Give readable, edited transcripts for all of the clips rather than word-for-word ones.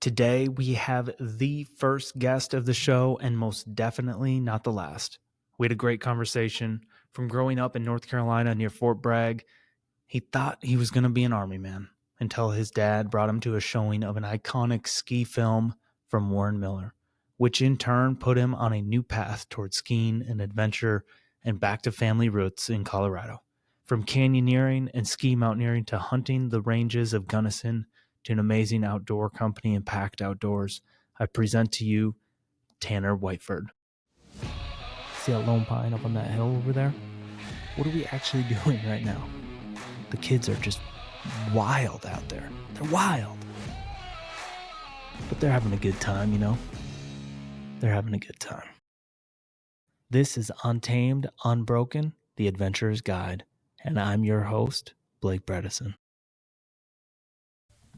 Today, we have the first guest of the show and most definitely not the last. We had a great conversation. From growing up in North Carolina near Fort Bragg, he thought he was going to be an Army man until his dad brought him to a showing of an iconic ski film from Warren Miller, which in turn put him on a new path towards skiing and adventure and back to family roots in Colorado. From canyoneering and ski mountaineering to hunting the ranges of Gunnison to an amazing outdoor company in PACT Outdoors, I present to you Tanner Whiteford. See that lone pine up on that hill over there? What are we actually doing right now? The kids are just wild out there. They're wild. But they're having a good time, you know? They're having a good time. This is Untamed, Unbroken, The Adventurer's Guide, and I'm your host, Blake Bredesen.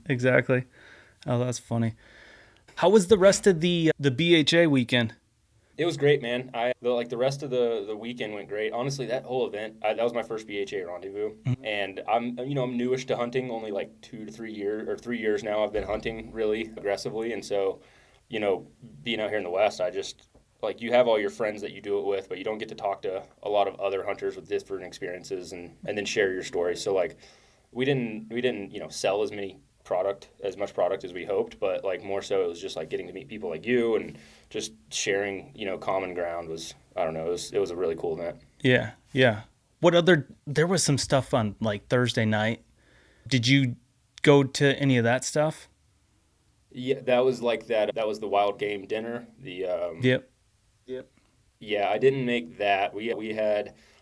Exactly. Oh, that's funny. How was the rest of the BHA weekend? It was great, man. The rest of the weekend went great. Honestly, that whole event, that was my first BHA rendezvous, and I'm newish to hunting, only like 2 to 3 years or 3 years now. I've been hunting really aggressively, and so, being out here in the West, I just you have all your friends that you do it with, but you don't get to talk to a lot of other hunters with different experiences and then share your stories. So we didn't sell as much product as we hoped, but more so it was just getting to meet people like you and just sharing common ground was, I don't know, it was a really cool event. Yeah. There was some stuff on Thursday night. Did you go to any of that stuff? Yeah, that was that was the wild game dinner. Yep. Yeah, I didn't make that.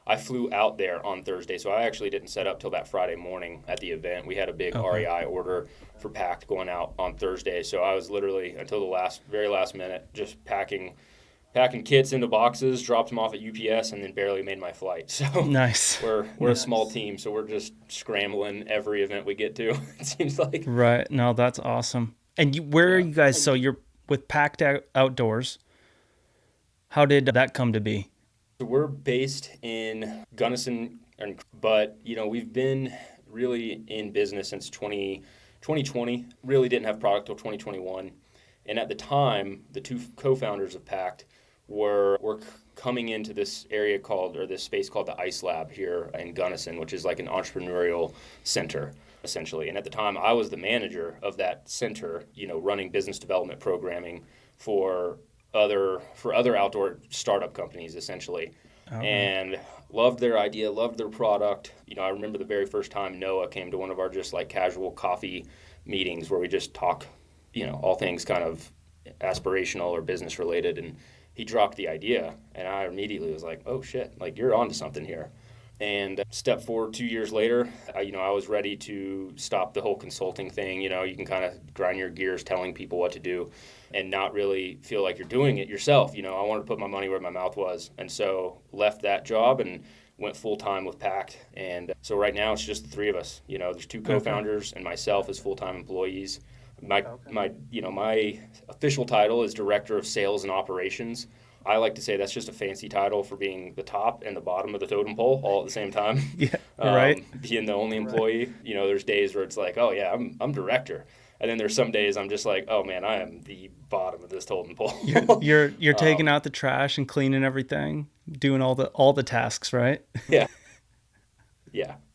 I flew out there on Thursday, so I actually didn't set up till that Friday morning at the event. We had a big REI order for PACT going out on Thursday, so I was literally until the very last minute just packing kits into boxes, dropped them off at UPS, and then barely made my flight. So nice. We're a small team, so we're just scrambling every event we get to. It seems like. Right. No, that's awesome. And where are you guys? So you're with PACT Outdoors. How did that come to be? We're based in Gunnison, but we've been really in business since 2020. Really didn't have product till 2021, and at the time, the two co-founders of PACT were coming into this space called the Ice Lab here in Gunnison, which is like an entrepreneurial center essentially. And at the time, I was the manager of that center, running business development programming for other outdoor startup companies essentially. And loved their idea, loved their product. I remember the very first time Noah came to one of our just casual coffee meetings where we just talk, all things kind of aspirational or business related, and he dropped the idea and I immediately was like, oh shit, you're onto something here. And step forward 2 years later, I was ready to stop the whole consulting thing. You can kind of grind your gears telling people what to do and not really feel like you're doing it yourself. I wanted to put my money where my mouth was. And so left that job and went full-time with PACT. And so right now it's just the three of us. There's two co-founders and myself as full-time employees. My official title is Director of Sales and Operations. I like to say that's just a fancy title for being the top and the bottom of the totem pole all at the same time. Yeah, right. Being the only employee, there's days where it's oh yeah, I'm director, and then there's some days I'm just oh man, I am the bottom of this totem pole. You're taking out the trash and cleaning everything, doing all the tasks, right? Yeah.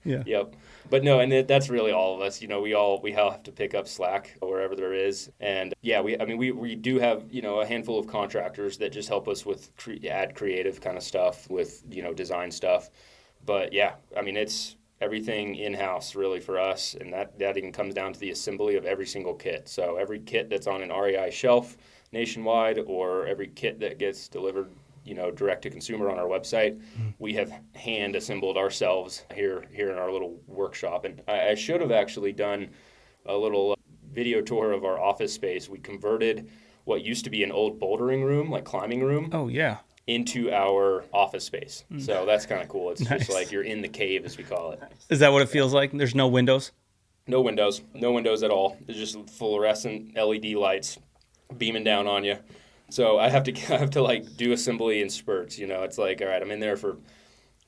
Yep. But no, and that's really all of us. We all have to pick up slack wherever there is. And yeah, we do have, a handful of contractors that just help us with add creative kind of stuff with, design stuff. But yeah, it's everything in-house really for us. And that even comes down to the assembly of every single kit. So every kit that's on an REI shelf nationwide or every kit that gets delivered direct to consumer on our website, we have hand assembled ourselves here in our little workshop. And I should have actually done a little video tour of our office space. We converted what used to be an old bouldering room, climbing room. Oh yeah. Into our office space. So that's kind of cool. It's nice. Just you're in the cave, as we call it. Is that what it feels like? There's no windows? No windows at all. There's just fluorescent LED lights beaming down on you. So I have to do assembly in spurts. It's all right, I'm in there for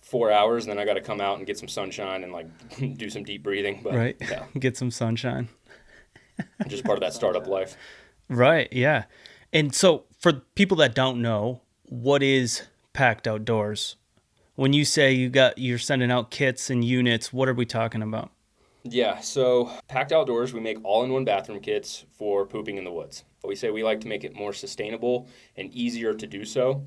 4 hours, and then I got to come out and get some sunshine and do some deep breathing. But, right. Yeah. Get some sunshine. Just part of that startup life. Right, yeah. And so for people that don't know, what is PACT Outdoors? When you say you're sending out kits and units, what are we talking about? Yeah, so PACT Outdoors, we make all-in-one bathroom kits for pooping in the woods. We say we like to make it more sustainable and easier to do so.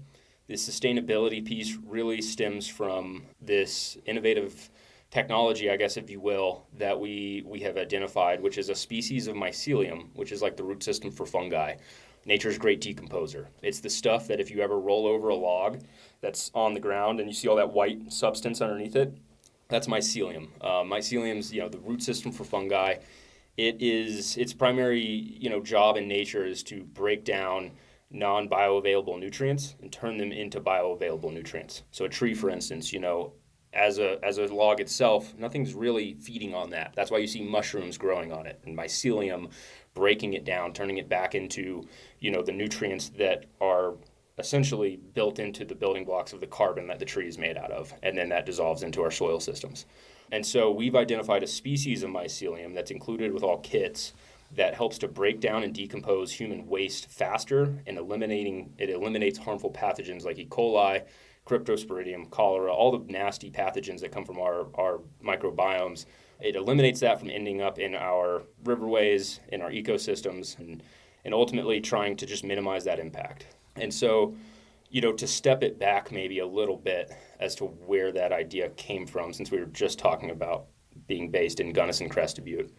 The sustainability piece really stems from this innovative technology, I guess, if you will, that we have identified, which is a species of mycelium, which is like the root system for fungi. Nature's great decomposer. It's the stuff that if you ever roll over a log that's on the ground and you see all that white substance underneath it, that's mycelium. Mycelium's the root system for fungi. It is its primary job in nature is to break down non-bioavailable nutrients and turn them into bioavailable nutrients. So a tree, for instance, as a log itself, nothing's really feeding on that. That's why you see mushrooms growing on it and mycelium breaking it down, turning it back into the nutrients that are essentially built into the building blocks of the carbon that the tree is made out of, and then that dissolves into our soil systems. And so we've identified a species of mycelium that's included with all kits that helps to break down and decompose human waste faster and eliminates harmful pathogens like E. coli, cryptosporidium, cholera, all the nasty pathogens that come from our microbiomes. It eliminates that from ending up in our riverways, in our ecosystems, and ultimately trying to just minimize that impact. And so, to step it back maybe a little bit as to where that idea came from, since we were just talking about being based in Gunnison, Crested Butte.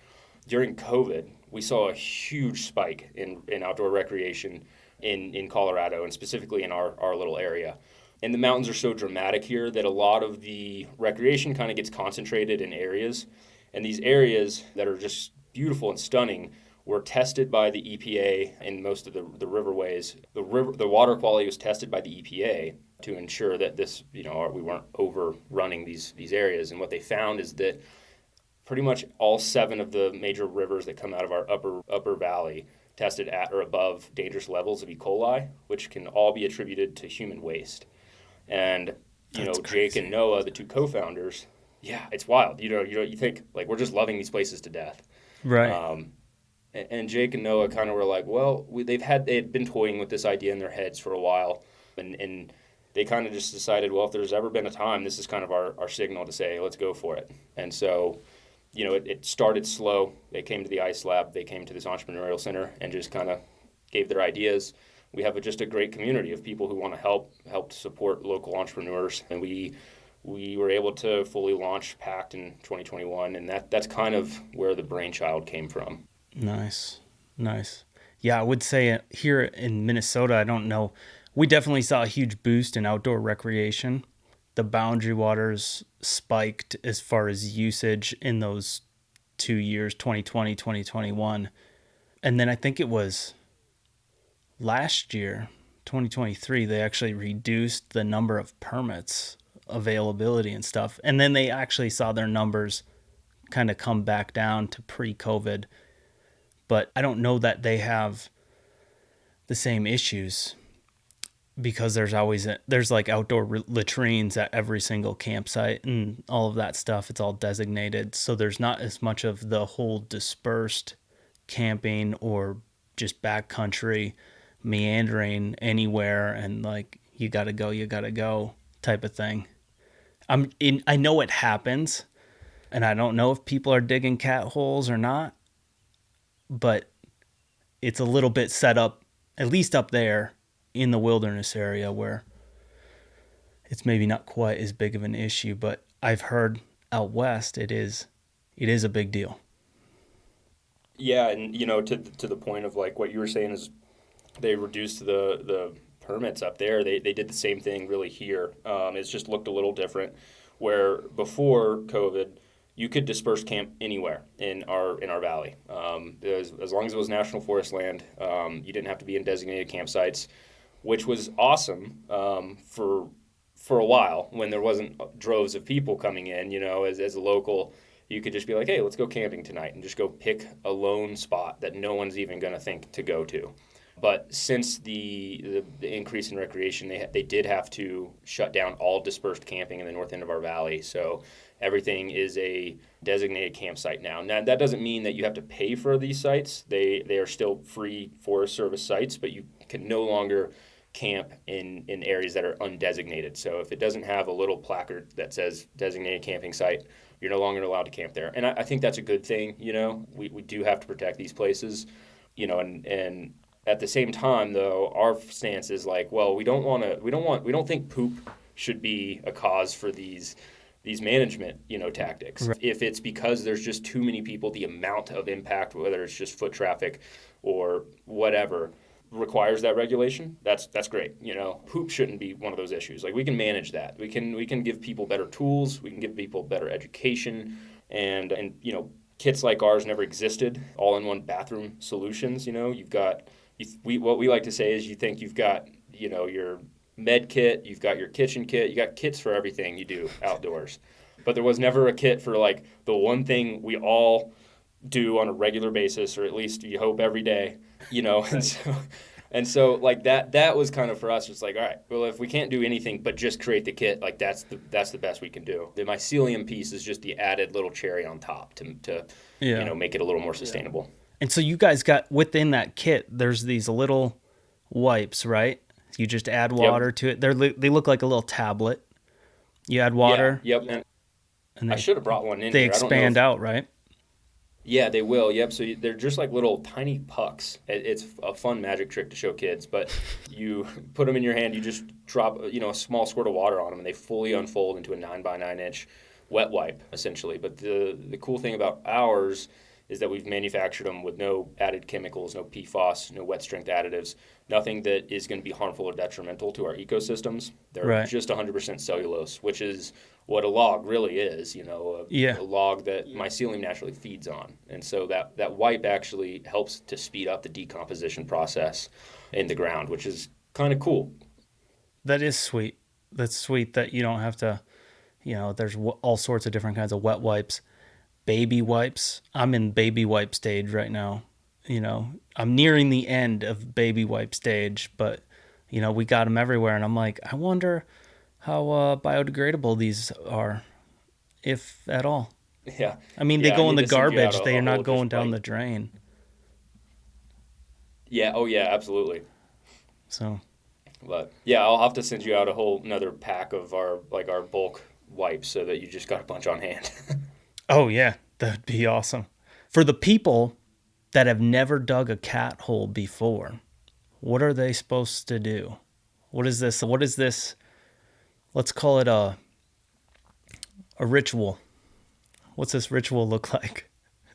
During COVID, we saw a huge spike in outdoor recreation in Colorado, and specifically in our little area. And the mountains are so dramatic here that a lot of the recreation kind of gets concentrated in areas. And these areas that are just beautiful and stunning were tested by the EPA in most of the riverways. The water quality was tested by the EPA to ensure that we weren't overrunning these areas. And what they found is that pretty much all 7 of the major rivers that come out of our upper valley tested at or above dangerous levels of E. coli, which can all be attributed to human waste. And That's Jake and crazy. Noah, the 2 co-founders, yeah, it's wild. You think like we're just loving these places to death. Right. Um, and Jake and Noah kind of were like, well, they had been toying with this idea in their heads for a while, and they kind of just decided, well, if there's ever been a time, this is kind of our signal to say, let's go for it. And so, it started slow. They came to the Ice Lab, they came to this entrepreneurial center, and just kind of gave their ideas. We have just a great community of people who want to help to support local entrepreneurs, and we were able to fully launch PACT in 2021, and that's kind of where the brainchild came from. Nice. Nice. Yeah, I would say here in Minnesota, I don't know. We definitely saw a huge boost in outdoor recreation. The boundary waters spiked as far as usage in those 2 years, 2020, 2021. And then I think it was last year, 2023, they actually reduced the number of permits availability and stuff. And then they actually saw their numbers kind of come back down to pre-COVID. But I don't know that they have the same issues because there's like outdoor latrines at every single campsite and all of that stuff. It's all designated. So there's not as much of the whole dispersed camping or just backcountry meandering anywhere and like you gotta go type of thing. I know it happens, and I don't know if people are digging cat holes or not, but it's a little bit set up, at least up there in the wilderness area where it's maybe not quite as big of an issue. But I've heard out west it is a big deal. Yeah, and to the point of like what you were saying is they reduced the permits up there. They did the same thing really here. It's just looked a little different. Where before COVID, you could disperse camp anywhere in our valley. As long as it was national forest land, you didn't have to be in designated campsites, which was awesome for a while when there wasn't droves of people coming in. As a local, you could just be like, hey, let's go camping tonight, and just go pick a lone spot that no one's even going to think to go to. But since the increase in recreation, they did have to shut down all dispersed camping in the north end of our valley. So everything is a designated campsite now. Now, that doesn't mean that you have to pay for these sites. They are still free Forest Service sites, but you can no longer camp in areas that are undesignated. So if it doesn't have a little placard that says designated camping site, you're no longer allowed to camp there. And I think that's a good thing. We do have to protect these places, and at the same time, though, our stance is like, well, we don't think poop should be a cause for these management, tactics. Right. If it's because there's just too many people, the amount of impact, whether it's just foot traffic or whatever, requires that regulation, that's great. Poop shouldn't be one of those issues. Like, we can manage that. We can give people better tools. We can give people better education, and kits like ours never existed. All-in-one bathroom solutions. You've got what we like to say is, you think you've got your med kit, you've got your kitchen kit, you got kits for everything you do outdoors. But there was never a kit for like the one thing we all do on a regular basis, or at least you hope every day, and so like that was kind of for us, it's like, all right, well, if we can't do anything but just create the kit, like that's the best we can do. The mycelium piece is just the added little cherry on top to make it a little more sustainable. And so you guys got, within that kit, there's these little wipes, right? You just add water to it. They look like a little tablet. You add water. Yeah, yep. And I should have brought one in. They here. expand out, right? Yeah, they will. Yep. So they're just like little tiny pucks. It's a fun magic trick to show kids. But you put them in your hand. You just drop a small squirt of water on them, and they fully unfold into a 9x9 inch wet wipe, essentially. But the cool thing about ours is that we've manufactured them with no added chemicals, no PFAS, no wet strength additives, nothing that is going to be harmful or detrimental to our ecosystems. They're just 100% cellulose, which is what a log really is, a log that mycelium naturally feeds on. And so that wipe actually helps to speed up the decomposition process in the ground, which is kind of cool. That is sweet. That's sweet that you don't have to, there's all sorts of different kinds of wet wipes. Baby wipes. I'm in baby wipe stage right now. I'm nearing the end of baby wipe stage, but we got them everywhere, and I'm like, I wonder how biodegradable these are, if at all. Yeah. I mean, they go in the garbage. They are not going down the drain. Yeah. Oh, yeah. Absolutely. So. But yeah, I'll have to send you out a whole another pack of our bulk wipes, so that you just got a bunch on hand. Oh, yeah, that'd be awesome. For the people that have never dug a cat hole before, what are they supposed to do? What is this? Let's call it a ritual. What's this ritual look like?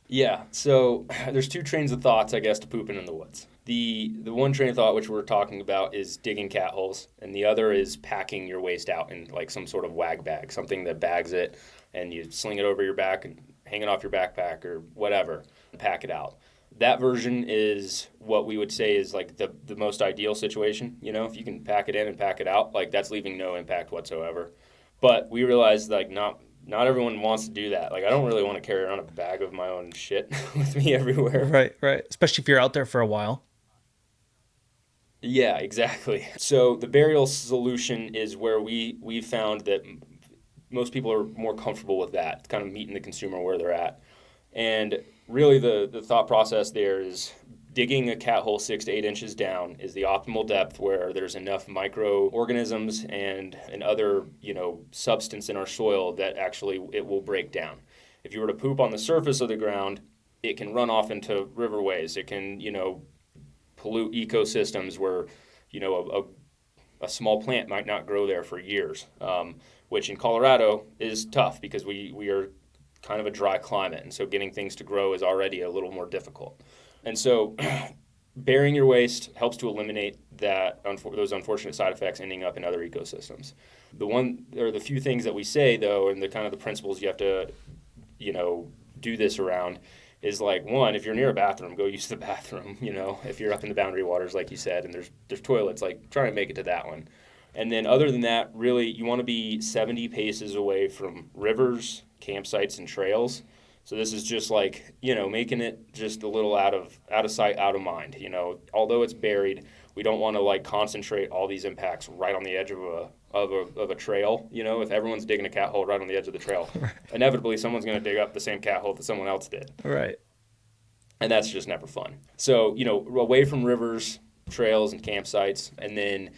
Yeah, so there's two trains of thoughts, I guess, to pooping in the woods. The one train of thought, which we're talking about, is digging cat holes, and the other is packing your waste out in like some sort of wag bag, something that bags it, and you sling it over your back and hang it off your backpack or whatever, and pack it out. That version is what we would say is like the most ideal situation. If you can pack it in and pack it out, like that's leaving no impact whatsoever. But we realized like not everyone wants to do that. Like, I don't really want to carry around a bag of my own shit with me everywhere. Right. Especially if you're out there for a while. Yeah, exactly. So the burial solution is where we found that most people are more comfortable with that, kind of meeting the consumer where they're at. And really the thought process there is digging a cat hole 6 to 8 inches down is the optimal depth, where there's enough microorganisms and other substance in our soil that actually it will break down. If you were to poop on the surface of the ground, it can run off into riverways. It can pollute ecosystems where a small plant might not grow there for years, which in Colorado is tough because we are kind of a dry climate, and so getting things to grow is already a little more difficult. And so burying your waste helps to eliminate those unfortunate side effects ending up in other ecosystems. The few things that we say, though, and the kind of the principles you have to do this around is like, one, if you're near a bathroom, go use the bathroom. If you're up in the boundary waters, like you said, and there's toilets, like try to make it to that one. And then other than that, really, you want to be 70 paces away from rivers, campsites, and trails. So this is just like, making it just a little out of sight, out of mind. Although it's buried, we don't want to like concentrate all these impacts right on the edge of a trail. If everyone's digging a cat hole right on the edge of the trail, inevitably someone's going to dig up the same cat hole that someone else did. Right. And that's just never fun. So, away from rivers, trails, and campsites, and then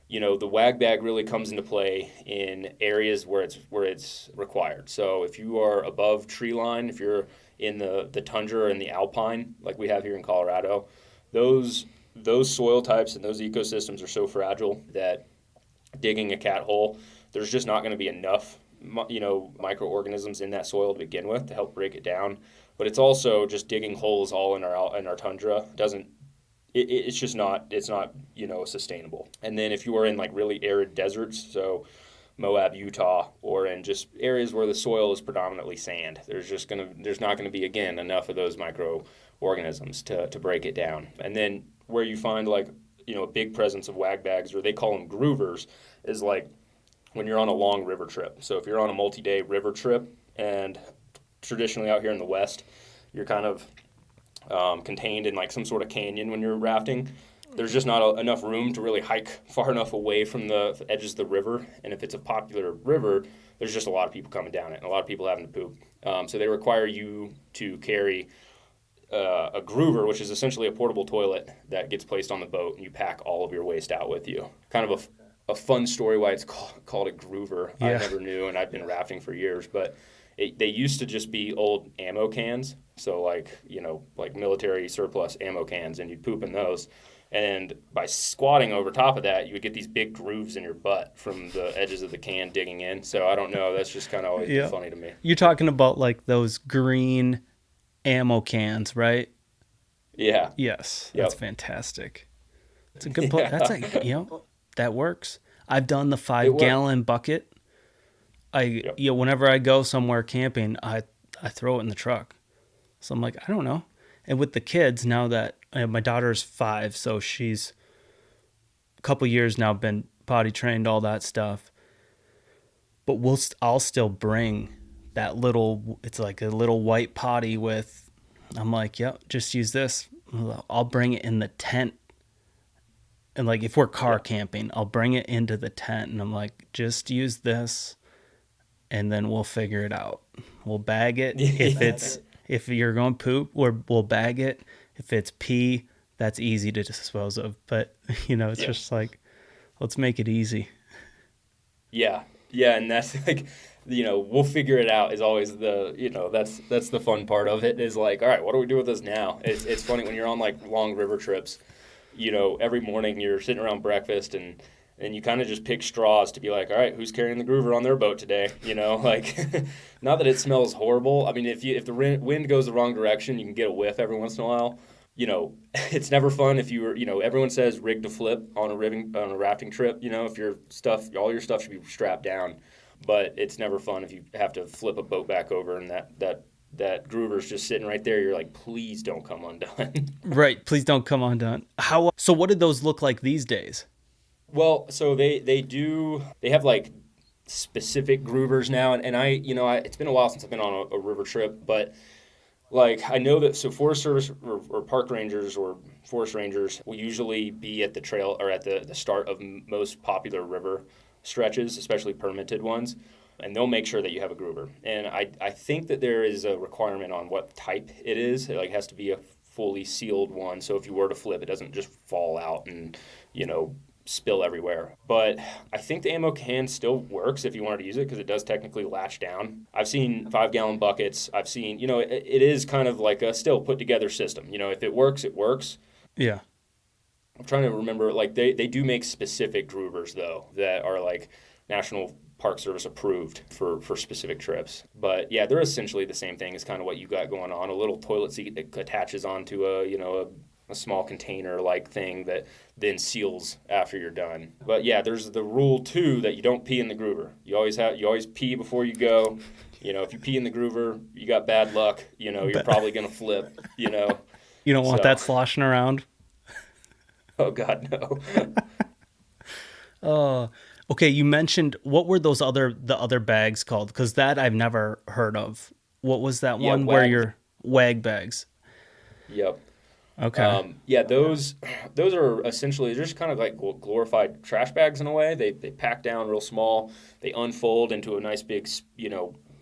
the wag bag really comes into play in areas where it's required. So if you are above tree line, if you're in the tundra and the alpine, like we have here in Colorado, those soil types and those ecosystems are so fragile that digging a cat hole, there's just not going to be enough microorganisms in that soil to begin with to help break it down. But it's also just digging holes all in our tundra doesn't. It's just not, sustainable. And then if you are in like really arid deserts, so Moab, Utah, or in just areas where the soil is predominantly sand, there's not going to be, again, enough of those microorganisms to break it down. And then where you find like, a big presence of wag bags, or they call them groovers, is like when you're on a long river trip. So if you're on a multi-day river trip, and traditionally out here in the West, you're kind of contained in like some sort of canyon when you're rafting. There's just not enough room to really hike far enough away from the edges of the river. And if it's a popular river, there's just a lot of people coming down it and a lot of people having to poop. So they require you to carry a groover, which is essentially a portable toilet that gets placed on the boat, and you pack all of your waste out with you. Kind of a fun story why it's called a groover. Yeah. I never knew, and I've been rafting for years, but they used to just be old ammo cans. So like military surplus ammo cans, and you'd poop in those. And by squatting over top of that, you would get these big grooves in your butt from the edges of the can digging in. So I don't know. That's just kind of always been funny to me. You're talking about like those green ammo cans, right? Yeah. Yes. That's fantastic. It's a good point. That's that works. I've done the 5-gallon bucket. Whenever I go somewhere camping, I throw it in the truck. So I'm like, I don't know. And with the kids, now that my daughter's 5, so she's a couple years now been potty trained, all that stuff. But I'll still bring that little, it's like a little white potty with, I'm like, just use this. I'll bring it in the tent. And like, if we're car camping, I'll bring it into the tent, and I'm like, just use this, and then we'll figure it out. We'll bag it. If you're going poop, we'll bag it. If it's pee, that's easy to dispose of. But, it's just like, let's make it easy. Yeah. Yeah. And that's like, we'll figure it out is always that's the fun part of it, is like, all right, what do we do with this now? It's funny when you're on like long river trips, every morning you're sitting around breakfast and you kind of just pick straws to be like, all right, who's carrying the groover on their boat today? Like, not that it smells horrible. I mean, if the wind goes the wrong direction, you can get a whiff every once in a while. It's never fun if you were, everyone says rig to flip on a rafting trip. If all your stuff should be strapped down, but it's never fun if you have to flip a boat back over and that groover's just sitting right there. You're like, please don't come undone. Right. Please don't come undone. So what did those look like these days? Well, so they have like specific groovers now, and I it's been a while since I've been on a river trip, but like I know that Forest Service or park rangers or forest rangers will usually be at the trail or at the start of most popular river stretches, especially permitted ones, and they'll make sure that you have a groover. And I think that there is a requirement on what type it is. It has to be a fully sealed one, so if you were to flip, it doesn't just fall out and spill everywhere. But I think the ammo can still works if you wanted to use it, because it does technically latch down. I've seen 5-gallon buckets. I've seen, it is kind of like a still put together system. If it works, it works. Yeah. I'm trying to remember, like they do make specific groovers though that are like National Park Service approved for specific trips. But yeah, they're essentially the same thing as kind of what you got going on. A little toilet seat that attaches onto a small container like thing that then seals after you're done. But yeah, there's the rule too that you don't pee in the groover. You always pee before you go. If you pee in the groover, you got bad luck. You're probably gonna flip. You don't want that sloshing around. Oh God, no. Okay, you mentioned, what were the other bags called? Because that I've never heard of. What was that Yeah, one where wags. your wag bags? Yep. Okay. Yeah, those are essentially just kind of like glorified trash bags in a way. They pack down real small. They unfold into a nice big,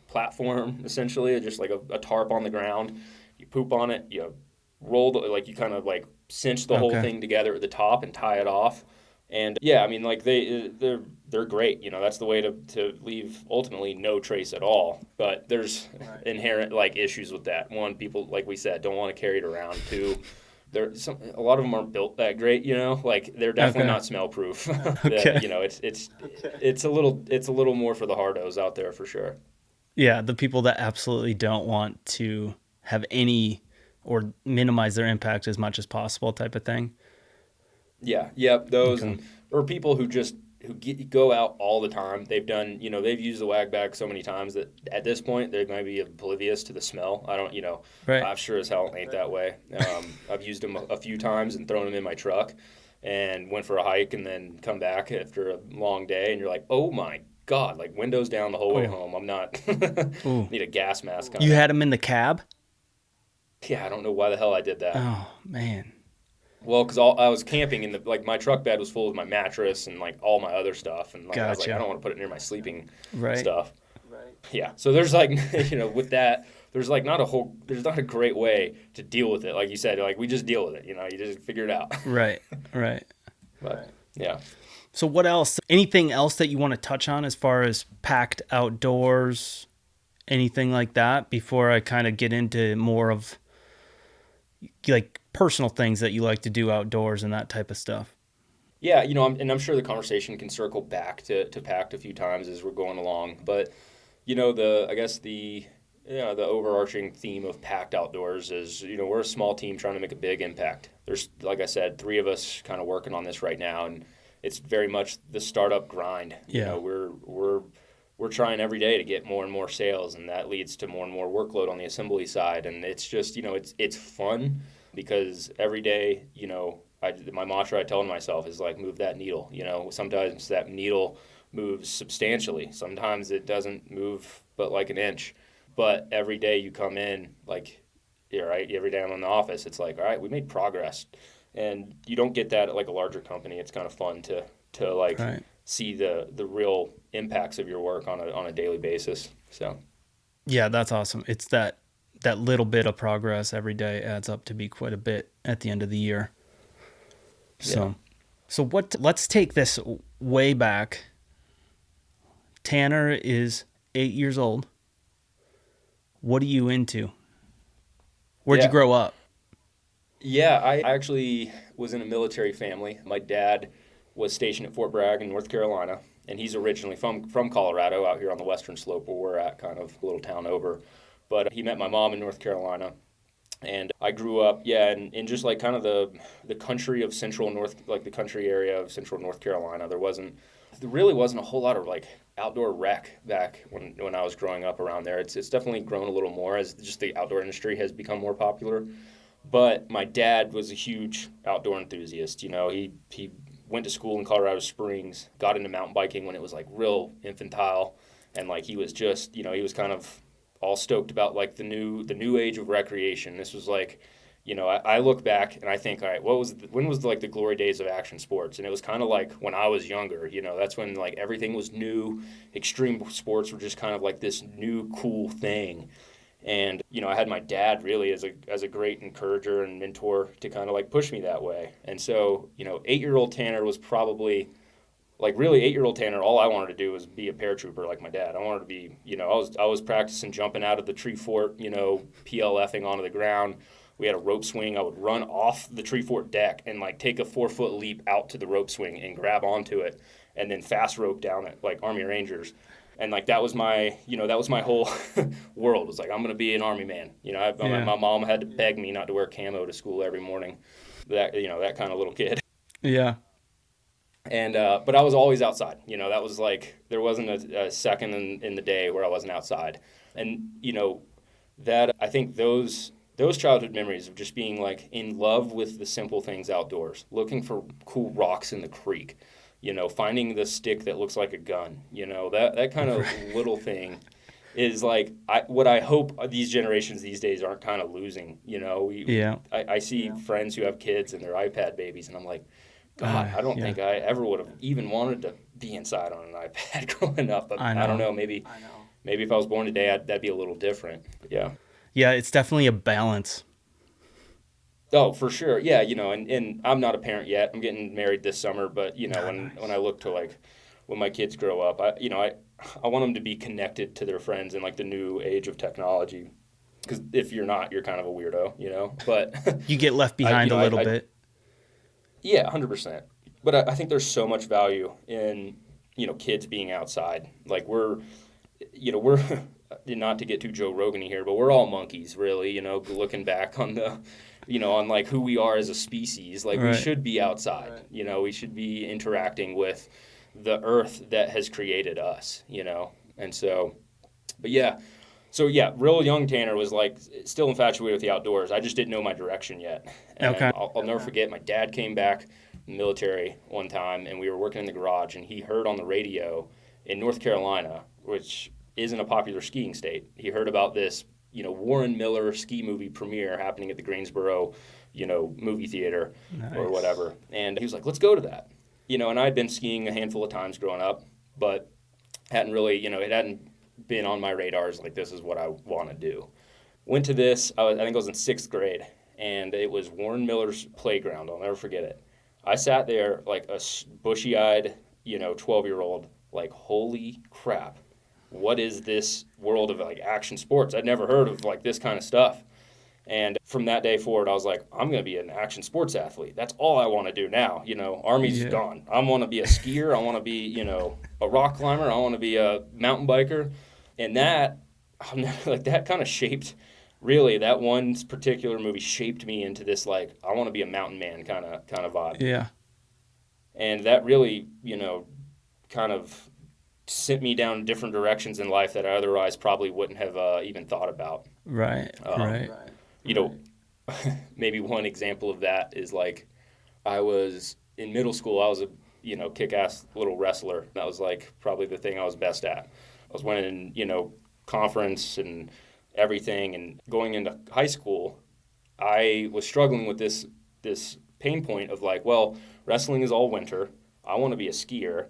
platform essentially, just like a tarp on the ground. You poop on it. You roll like you kind of like cinch the whole Okay. thing together at the top and tie it off. And yeah, I mean, like they're great. That's the way to leave ultimately no trace at all. But there's inherent like issues with that. One, people like we said don't want to carry it around. Two, a lot of them aren't built that great. Like they're definitely Okay. not smell proof. Okay. It's a little more for the hardos out there for sure. Yeah, the people that absolutely don't want to have any or minimize their impact as much as possible type of thing. Yeah, yep, those Okay. and or people who go out all the time. They've used the wag bag so many times that at this point they might be oblivious to the smell. I don't, Right. I'm sure as hell ain't that way. I've used them a few times and thrown them in my truck and went for a hike and then come back after a long day and you're like, oh my God, like windows down the whole way Oh. home. I'm not Ooh. need a gas mask kind You of. had them in the cab? Yeah, I don't know why the hell I did that. Oh, man. Well, because I was camping and like my truck bed was full of my mattress and like all my other stuff, and like I was like, I Gotcha. don't want to put it near my sleeping Right. stuff. Yeah, so there's like with that, there's not a great way to deal with it. Like you said, like we just deal with it. You just figure it out. Right. Right. But yeah, So what else? Anything else that you want to touch on as far as packed outdoors, anything like that before I kind of get into more of like personal things that you like to do outdoors and that type of stuff? yeah, I'm sure the conversation can circle back to Pact a few times as we're going along. But I guess the overarching theme of Pact Outdoors is we're a small team trying to make a big impact. There's, like I said, three of us kind of working on this right now, and it's very much the startup grind. Yeah. We're trying every day to get more and more sales, and that leads to more and more workload on the assembly side. And it's just it's fun because every day my mantra I tell myself is like move that needle. Sometimes that needle moves substantially. Sometimes it doesn't move but like an inch. But every day you come in, like, yeah, right, every day I'm in the office, it's like, all right, we made progress. And you don't get that at like a larger company. It's kind of fun to like Right. see the real impacts of your work on a daily basis. So Yeah, that's awesome. It's that little bit of progress every day adds up to be quite a bit at the end of the year. yeah. So let's take this way back. Tanner is 8 years old. What are you into? Where'd you Yeah. grow up? Yeah, I actually was in a military family. My dad was stationed at Fort Bragg in North Carolina, and he's originally from Colorado, out here on the western slope where we're at, kind of a little town over. But he met my mom in North Carolina, and I grew up, yeah, in just like kind of the country of central North, like the country area of central North Carolina. There really wasn't a whole lot of like outdoor rec back when I was growing up around there. It's definitely grown a little more as just the outdoor industry has become more popular. But my dad was a huge outdoor enthusiast. He went to school in Colorado Springs, got into mountain biking when it was like real infantile, and like he was just, he was kind of all stoked about like the new age of recreation. This was like, I look back and I think, all right, when was like the glory days of action sports? And it was kind of like when I was younger. That's when like everything was new. Extreme sports were just kind of like this new cool thing. And I had my dad really as a great encourager and mentor to kind of like push me that way. And so 8-year-old Tanner was probably like really 8-year-old Tanner. All I wanted to do was be a paratrooper like my dad. I wanted to be I was practicing jumping out of the tree fort, PLFing onto the ground. We had a rope swing. I would run off the tree fort deck and like take a 4-foot leap out to the rope swing and grab onto it, and then fast rope down it like Army Rangers. And like that was my whole world. It was like I'm gonna be an Army man. Yeah. My mom had to beg me not to wear camo to school every morning. That kind of little kid. Yeah. And but I was always outside. That was like there wasn't a second in the day where I wasn't outside. And that I think those childhood memories of just being like in love with the simple things outdoors, looking for cool rocks in the creek, finding the stick that looks like a gun, that kind of little thing is like what I hope these generations these days aren't kind of losing. You know, Yeah. I see friends who have kids and they're iPad babies, and I'm like, God, I don't Yeah. think I ever would have even wanted to be inside on an iPad growing up. But I I don't know. know, maybe if I was born today, that'd be a little different. But yeah. Yeah, it's definitely a balance. Oh, for sure. Yeah, you know, and I'm not a parent yet. I'm getting married this summer, but you know, Ah, when I nice. look to like when my kids grow up, I want them to be connected to their friends in like the new age of technology. Because if you're not, you're kind of a weirdo, you know. But You get left I, you behind a know, little I bit. yeah, 100%. But I think there's so much value in kids being outside. Like we're not to get too Joe Rogan here, but we're all monkeys, really. You know, looking back on on like who we are as a species. Like we Right. should be outside. Right. You know, we should be interacting with the earth that has created us. You know, and so, but yeah. So yeah, real young Tanner was like still infatuated with the outdoors. I just didn't know my direction yet. Okay. And I'll never forget, my dad came back from the military one time, and we were working in the garage, and he heard on the radio in North Carolina, which isn't a popular skiing state. He heard about this, Warren Miller ski movie premiere happening at the Greensboro, movie theater or Nice. whatever. And he was like, let's go to that. And I'd been skiing a handful of times growing up, but hadn't really, it hadn't been on my radars like this is what I want to do. Went to this, I think I was in sixth grade, and it was Warren Miller's playground. I'll never forget it. I sat there like a bushy eyed, 12-year-old, like, holy crap, what is this world of like action sports? I'd never heard of like this kind of stuff. And from that day forward, I was like, I'm going to be an action sports athlete. That's all I want to do now. Army's Yeah. gone. I want to be a skier. I want to be, a rock climber. I want to be a mountain biker. And that, like, that kind of shaped, really, that one particular movie shaped me into this, like, I want to be a mountain man kind of vibe. Yeah. And that really, kind of sent me down different directions in life that I otherwise probably wouldn't have even thought about. Right. Right. You know, maybe one example of that is like I was in middle school. I was a kick-ass little wrestler. That was like probably the thing I was best at. I was winning conference and everything. And going into high school, I was struggling with this pain point of like, well, wrestling is all winter. I want to be a skier.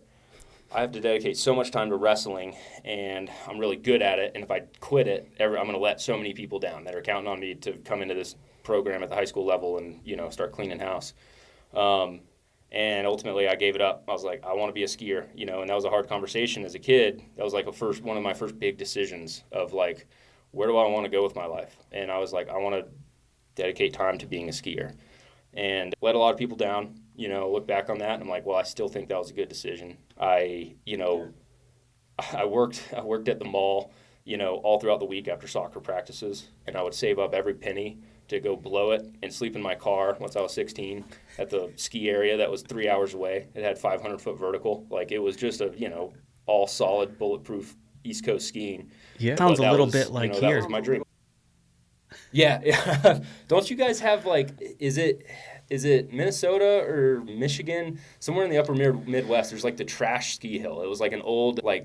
I have to dedicate so much time to wrestling, and I'm really good at it. And if I quit it, I'm going to let so many people down that are counting on me to come into this program at the high school level and start cleaning house. And ultimately, I gave it up. I was like, I want to be a skier, and that was a hard conversation as a kid. That was like one of my first big decisions of like, where do I want to go with my life? And I was like, I want to dedicate time to being a skier, and let a lot of people down. Look back on that and I'm like, well, I still think that was a good decision. I worked at the mall, all throughout the week after soccer practices, and I would save up every penny to go blow it and sleep in my car once I was 16 at the ski area that was 3 hours away. It had 500-foot vertical. Like, it was just all solid, bulletproof East Coast skiing. Yeah. Sounds a little bit like that here. was my dream. Yeah. Don't you guys have like, is it Minnesota or Michigan? Somewhere in the upper Midwest, there's like the trash ski hill. It was like an old, I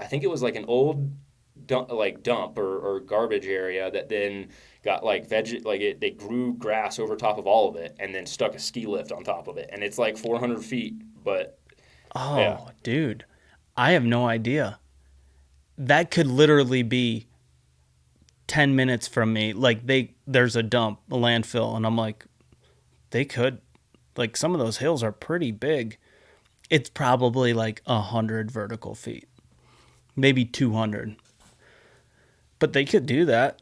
think it was like an old dump or garbage area that then got like they grew grass over top of all of it and then stuck a ski lift on top of it. And it's like 400 feet, but yeah. Oh, dude. I have no idea. That could literally be 10 minutes from me. Like, there's a dump, a landfill, and I'm like, they could, like, some of those hills are pretty big. It's probably like 100 vertical feet, maybe 200, but they could do that.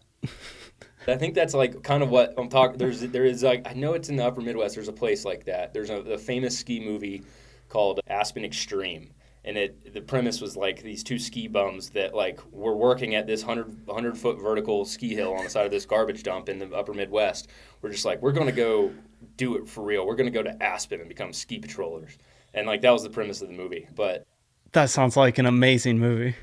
I think that's like kind of what I'm talking. There is like, I know it's in the upper Midwest. There's a place like that. There's a famous ski movie called Aspen Extreme, and the premise was like these two ski bums that like were working at this 100-foot vertical ski hill on the side of this garbage dump in the upper Midwest. We're just like, we're gonna go do it for real. We're gonna go to Aspen and become ski patrollers, and like that was the premise of the movie. But That sounds like an amazing movie.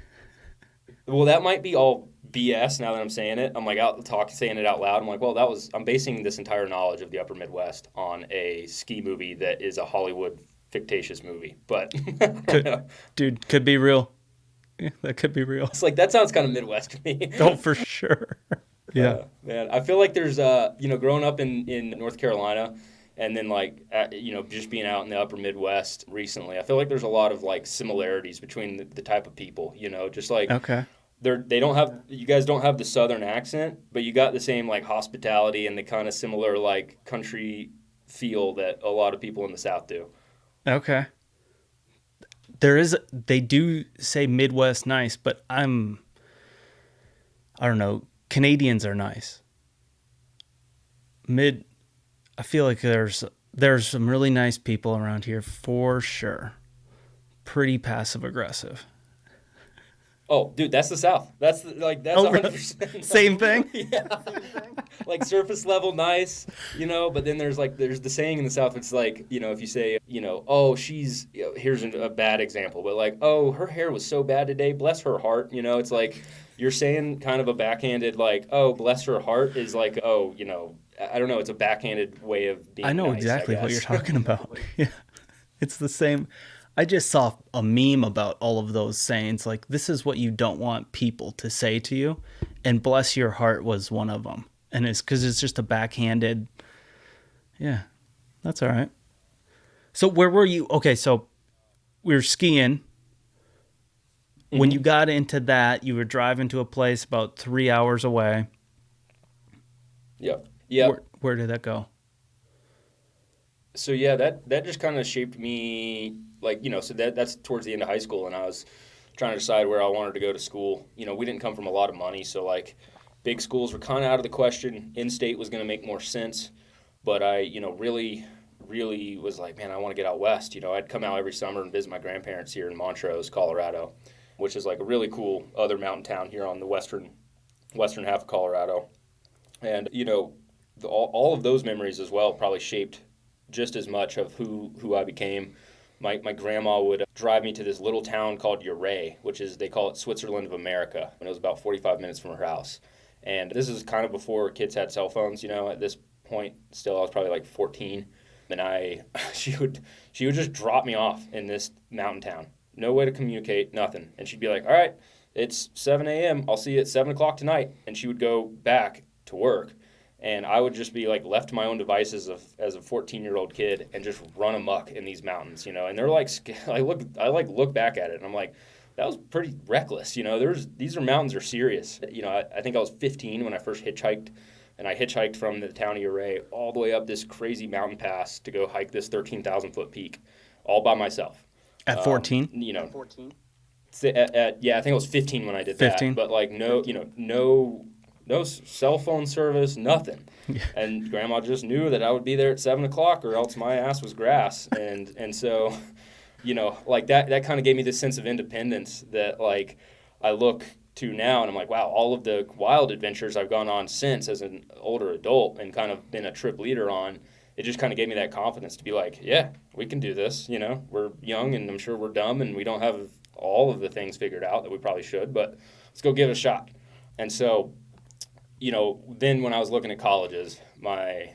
well, that might be all BS now that I'm saying it. I'm like saying it out loud. I'm like, well, I'm basing this entire knowledge of the upper Midwest on a ski movie that is a Hollywood fictitious movie. But Could be real. That could be real. It's like, that sounds kind of Midwest to me. Oh, for sure. Yeah. Man, I feel like there's, growing up in North Carolina and then just being out in the upper Midwest recently, I feel like there's a lot of like similarities between the type of people, just like Okay. you guys don't have the Southern accent, but you got the same like hospitality and the kind of similar like country feel that a lot of people in the South do. Okay. They do say Midwest nice, but I don't know, Canadians are nice. I feel like there's some really nice people around here for sure. Pretty passive aggressive. Oh, dude, that's the South. That's 100%. Same thing? Yeah. Like surface level nice, but then there's the saying in the South, it's like, if you say, oh, she's, here's a bad example, but like, oh, her hair was so bad today, bless her heart, it's like, you're saying kind of a backhanded, like, oh, bless her heart is like, oh, I don't know, it's a backhanded way of being I know nice, exactly what you're talking about. Yeah. It's the same. I just saw a meme about all of those sayings, like, this is what you don't want people to say to you, and bless your heart was one of them. And it's because it's just a backhanded, yeah, that's all right. So where were you? Okay, so we were skiing. Mm-hmm. When you got into that, you were driving to a place about 3 hours away. Yep. Where did that go? So yeah, that just kind of shaped me, so that's towards the end of high school, and I was trying to decide where I wanted to go to school. We didn't come from a lot of money, so like big schools were kind of out of the question. In-state was going to make more sense, but I, really, really was like, man, I want to get out west. I'd come out every summer and visit my grandparents here in Montrose, Colorado, which is like a really cool other mountain town here on the western half of Colorado. And, all of those memories as well probably shaped just as much of who I became. My grandma would drive me to this little town called Ouray, which is, they call it Switzerland of America, and it was about 45 minutes from her house. And this is kind of before kids had cell phones, at this point still I was probably like 14. And she would just drop me off in this mountain town. No way to communicate, nothing. And she'd be like, all right, it's 7 a.m. I'll see you at 7 o'clock tonight. And she would go back to work. And I would just be like left to my own devices as a 14-year-old kid and just run amok in these mountains, And they're like, I look back at it and I'm like, that was pretty reckless, These mountains are serious. I think I was 15 when I first hitchhiked, and I hitchhiked from the town of Ouray all the way up this crazy mountain pass to go hike this 13,000-foot peak, all by myself. At 14? 14. Yeah, I think I was 15 when I did 15? that. But like no cell phone service, nothing. Yeah. And Grandma just knew that I would be there at 7 o'clock or else my ass was grass. And so, like that kind of gave me this sense of independence that like I look to now and I'm like, wow, all of the wild adventures I've gone on since as an older adult and kind of been a trip leader on, it just kind of gave me that confidence to be like, yeah, we can do this. We're young and I'm sure we're dumb and we don't have all of the things figured out that we probably should, but let's go give it a shot. And so, then when I was looking at colleges, my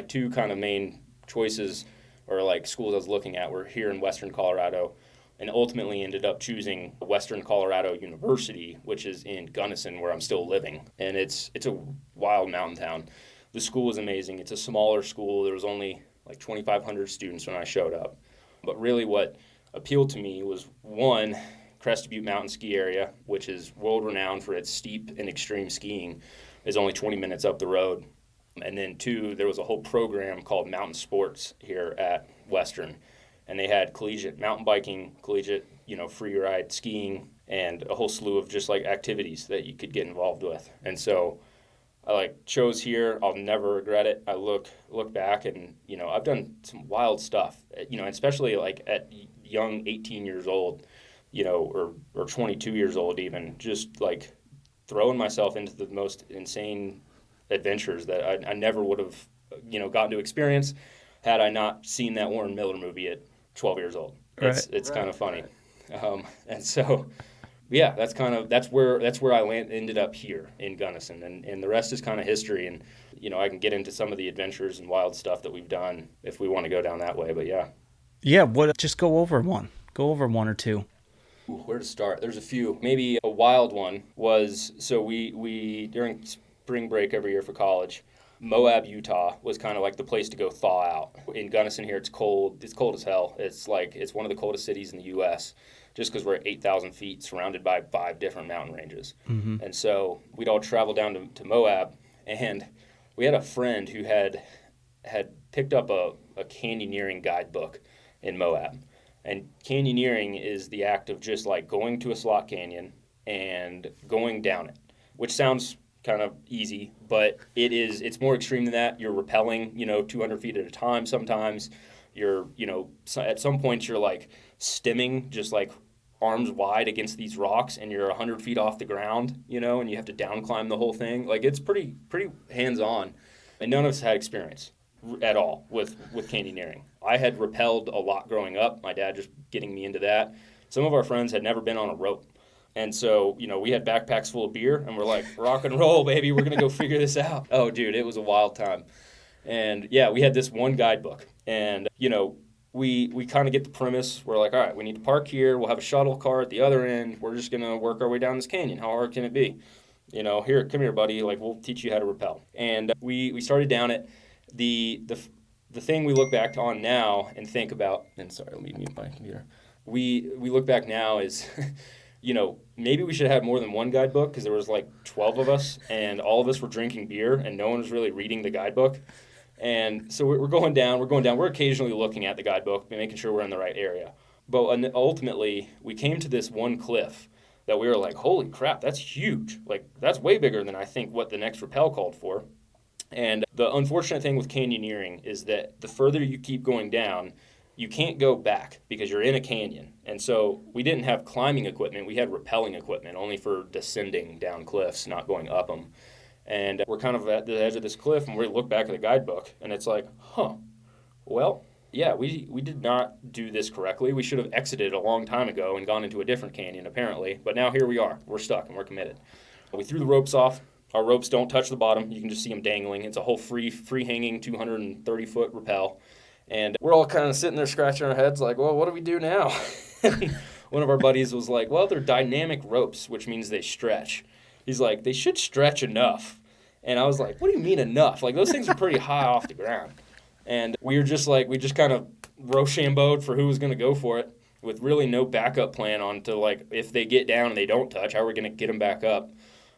two kind of main choices or like schools I was looking at were here in Western Colorado, and ultimately ended up choosing Western Colorado University, which is in Gunnison, where I'm still living. And it's a wild mountain town. The school is amazing. It's a smaller school. There was only like 2,500 students when I showed up. But really what appealed to me was, one, Crested Butte Mountain Ski Area, which is world-renowned for its steep and extreme skiing, is only 20 minutes up the road. And then two, there was a whole program called Mountain Sports here at Western. And they had collegiate mountain biking, collegiate, free ride skiing, and a whole slew of just like activities that you could get involved with. And so I chose here. I'll never regret it. I look back and, I've done some wild stuff, especially like at young 18 years old, or 22 years old even, just like throwing myself into the most insane adventures that I never would have, gotten to experience had I not seen that Warren Miller movie at 12 years old. It's kind of funny. And so, yeah, that's where I ended up here in Gunnison, and the rest is kind of history. And, I can get into some of the adventures and wild stuff that we've done if we want to go down that way, but yeah. Yeah. Just go over one or two. Ooh, where to start? There's a few. Maybe a wild one was, so we during spring break every year for college, Moab, Utah was kind of like the place to go thaw out. In Gunnison here, it's cold. It's cold as hell. It's one of the coldest cities in the U.S. just because we're at 8,000 feet, surrounded by 5 different mountain ranges. Mm-hmm. And so we'd all travel down to Moab, and we had a friend who had picked up a canyoneering guidebook in Moab. And canyoneering is the act of just like going to a slot canyon and going down it, which sounds kind of easy, but it's more extreme than that. You're rappelling, 200 feet at a time sometimes. You're, at some points you're like stemming just like arms wide against these rocks and you're 100 feet off the ground, and you have to down climb the whole thing. Like it's pretty hands-on. And none of us had experience at all with canyoneering. I had rappelled a lot growing up, my dad just getting me into that. Some of our friends had never been on a rope. And so, we had backpacks full of beer and we're like, rock and roll, baby, we're going to go figure this out. Oh, dude, it was a wild time. And yeah, we had this one guidebook and, we kind of get the premise. We're like, all right, we need to park here. We'll have a shuttle car at the other end. We're just going to work our way down this canyon. How hard can it be? Here, come here, buddy. Like, we'll teach you how to rappel. And we started down it. The thing we look back on now and think about, and sorry, let me mute my computer. We look back now is, maybe we should have more than one guidebook because there was like 12 of us and all of us were drinking beer and no one was really reading the guidebook. And so we're going down. We're occasionally looking at the guidebook and making sure we're in the right area. But ultimately, we came to this one cliff that we were like, holy crap, that's huge. Like, that's way bigger than I think what the next rappel called for. And the unfortunate thing with canyoneering is that the further you keep going down, you can't go back because you're in a canyon. And so we didn't have climbing equipment. We had rappelling equipment only for descending down cliffs, not going up them. And we're kind of at the edge of this cliff, and we look back at the guidebook, and it's like, well, yeah, we did not do this correctly. We should have exited a long time ago and gone into a different canyon, apparently. But now here we are. We're stuck, and we're committed. We threw the ropes off. Our ropes don't touch the bottom. You can just see them dangling. It's a whole free-hanging 230-foot rappel. And we're all kind of sitting there scratching our heads like, well, what do we do now? One of our buddies was like, well, they're dynamic ropes, which means they stretch. He's like, they should stretch enough. And I was like, what do you mean enough? Like, those things are pretty high off the ground. And we just kind of Rochambeaued for who was going to go for it with really no backup plan on to, like, if they get down and they don't touch, how are we going to get them back up?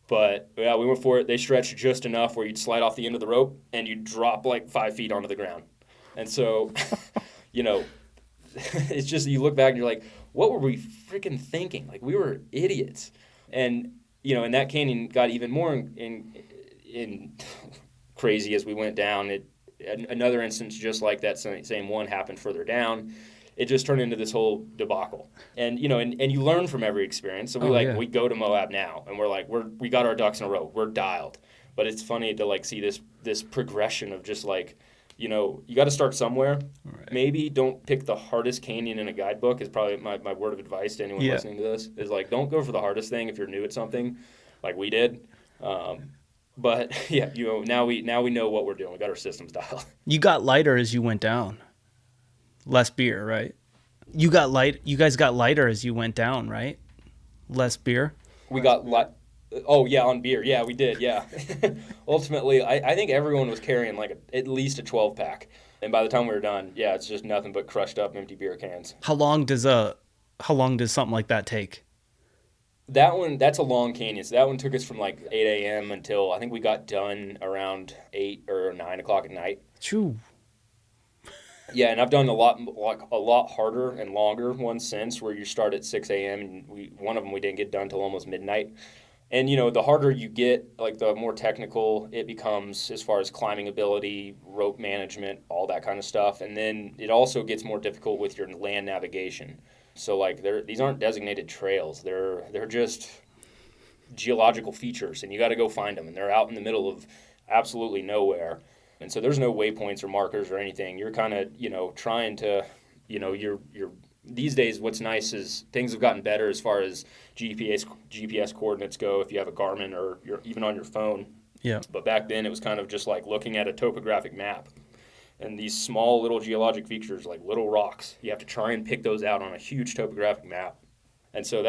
But, yeah, we went for it. They stretched just enough where you'd slide off the end of the rope and you'd drop, like, 5 feet onto the ground. And so, it's just you look back and you're like, what were we freaking thinking? Like, we were idiots. And, and that canyon got even more in crazy as we went down. Another instance just like that same one happened further down. It just turned into this whole debacle. And and you learn from every experience. So we go to Moab now and we're like we got our ducks in a row. We're dialed. But it's funny to like see this progression of just like, you got to start somewhere. Right. Maybe don't pick the hardest canyon in a guidebook is probably my word of advice to anyone listening to this is like, don't go for the hardest thing if you're new at something like we did. But yeah, now we know what we're doing. We got our systems dialed. You got lighter as you went down. Less beer, right? You guys got lighter as you went down, right? Less beer. We got Oh yeah, on beer. Yeah, we did. Yeah. Ultimately, I think everyone was carrying like at least a 12-pack, and by the time we were done, yeah, it's just nothing but crushed up empty beer cans. How long does something like that take? That's a long canyon. So that one took us from like 8 a.m. until I think we got done around 8 or 9 o'clock at night. Choo. Yeah, and I've done a lot harder and longer ones since where you start at 6 a.m. and one of them we didn't get done till almost midnight. And, the harder you get, like the more technical it becomes as far as climbing ability, rope management, all that kind of stuff. And then it also gets more difficult with your land navigation. So, like, these aren't designated trails. They're just geological features, and you got to go find them. And they're out in the middle of absolutely nowhere. And so there's no waypoints or markers or anything. You're kind of, trying to, you're these days what's nice is things have gotten better as far as GPS coordinates go if you have a Garmin or you're even on your phone. Yeah. But back then it was kind of just like looking at a topographic map. And these small little geologic features like little rocks, you have to try and pick those out on a huge topographic map. And so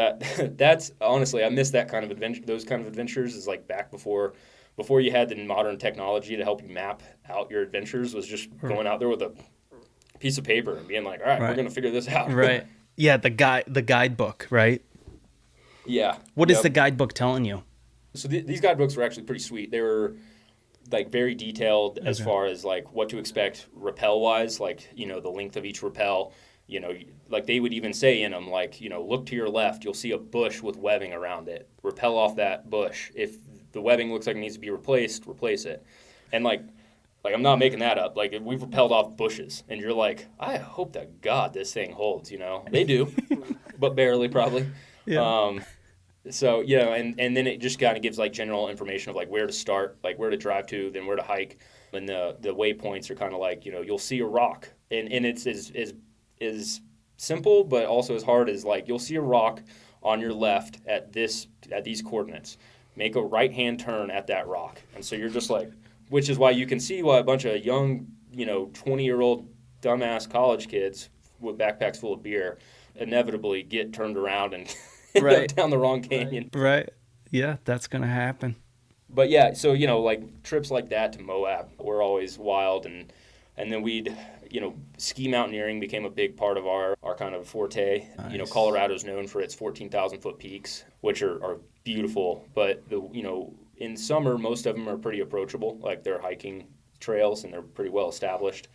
that's honestly, I miss that kind of adventure. Those kind of adventures is like back before you had the modern technology to help you map out your adventures, was just going out there with a piece of paper and being like, all right, we're going to figure this out. Right. Yeah, the guidebook, right? Yeah. What is the guidebook telling you? So these guidebooks were actually pretty sweet. They were like very detailed as far as like what to expect rappel wise, like, you know, the length of each rappel. You know, like they would even say in them, like, you know, look to your left, you'll see a bush with webbing around it. Rappel off that bush. If the webbing looks like it needs to be replaced, replace it. And like I'm not making that up. Like, we've rappelled off bushes, and you're like, I hope that God this thing holds, you know. They do, but barely probably. Yeah. So, you know, and then it just kind of gives like general information of like where to start, like where to drive to, then where to hike. And the waypoints are kind of like, you know, you'll see a rock. And it's as simple, but also as hard as like, you'll see a rock on your left at these coordinates. Make a right-hand turn at that rock. And so you're just like, which is why you can see why a bunch of young, you know, 20-year-old dumbass college kids with backpacks full of beer inevitably get turned around and go down the wrong canyon. Right. Yeah, that's going to happen. But yeah, so, you know, like trips like that to Moab were always wild. And then we'd, you know, ski mountaineering became a big part of our kind of forte. Nice. You know, Colorado's known for its 14,000-foot peaks, which are beautiful. But, you know, in summer, most of them are pretty approachable. Like, they're hiking trails and they're pretty well established.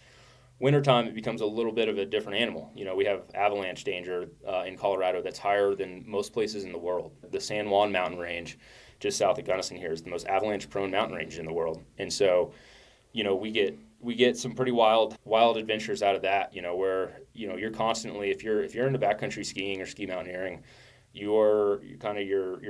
Wintertime, it becomes a little bit of a different animal. You know, we have avalanche danger in Colorado that's higher than most places in the world. The San Juan mountain range, just south of Gunnison here, is the most avalanche-prone mountain range in the world. And so, you know, we get some pretty wild adventures out of that, you know, where, you know, you're constantly, if you're into backcountry skiing or ski mountaineering, your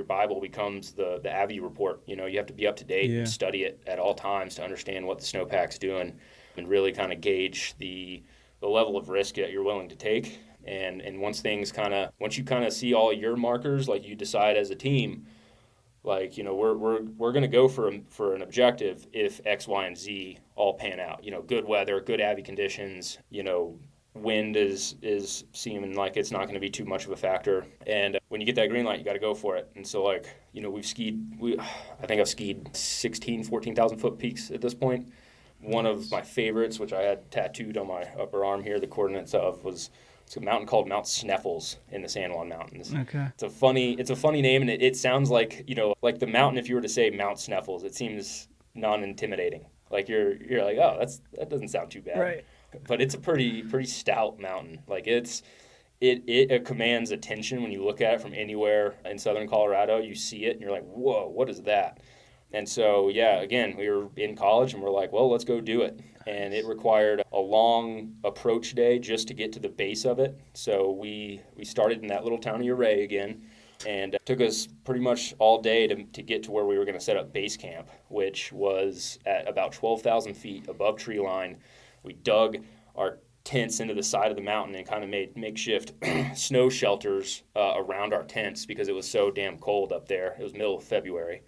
Bible becomes the Avi report. You know, you have to be up to date and study it at all times to understand what the snowpack's doing and really kind of gauge the level of risk that you're willing to take. And once you kind of see all your markers, like you decide as a team, like, you know, we're going to go for an objective if X, Y, and Z all pan out. You know, good weather, good Avi conditions, you know, wind is seeming like it's not going to be too much of a factor. And when you get that green light, you got to go for it. And so, like, you know, I think I've skied 14,000 foot peaks at this point. One of my favorites, which I had tattooed on my upper arm here, the coordinates of, was it's a mountain called Mount Sneffels in the San Juan Mountains. Okay. It's a funny name, and it sounds like, you know, like the mountain, if you were to say Mount Sneffels, it seems non-intimidating. Like you're like, oh, that doesn't sound too bad. Right. But it's a pretty stout mountain. Like it commands attention when you look at it from anywhere in southern Colorado. You see it and you're like, whoa, what is that? And so, yeah, again, we were in college and we're like, well, let's go do it. And it required a long approach day just to get to the base of it. So we started in that little town of Ouray again, and it took us pretty much all day to get to where we were going to set up base camp, which was at about 12,000 feet above tree line. We dug our tents into the side of the mountain and kind of made makeshift snow shelters around our tents because it was so damn cold up there. It was middle of February.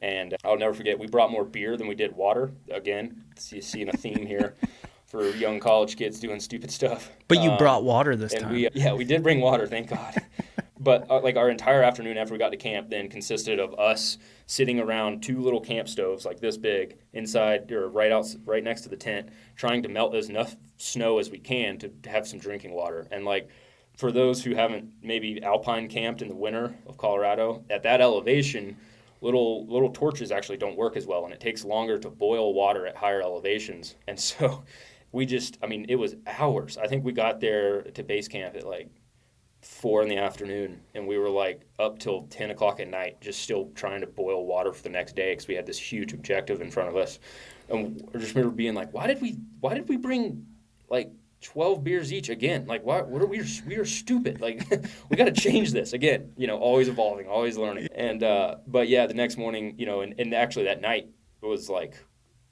And I'll never forget, we brought more beer than we did water. Again, seeing a theme here for young college kids doing stupid stuff. But you brought water this time. We did bring water, thank God. But like our entire afternoon after we got to camp then consisted of us sitting around two little camp stoves like this big inside or right next to the tent, trying to melt as enough snow as we can to have some drinking water. And like, for those who haven't maybe alpine camped in the winter of Colorado, at that elevation, little torches actually don't work as well, and it takes longer to boil water at higher elevations. And so it was hours. I think we got there to base camp at like 4 PM, and we were like up till 10 o'clock at night just still trying to boil water for the next day because we had this huge objective in front of us. And I just remember being like, why did we bring like 12 beers each again? Like, what are we are stupid. Like, we got to change this again, you know, always evolving, always learning. And, but yeah, the next morning, you know, and actually that night was like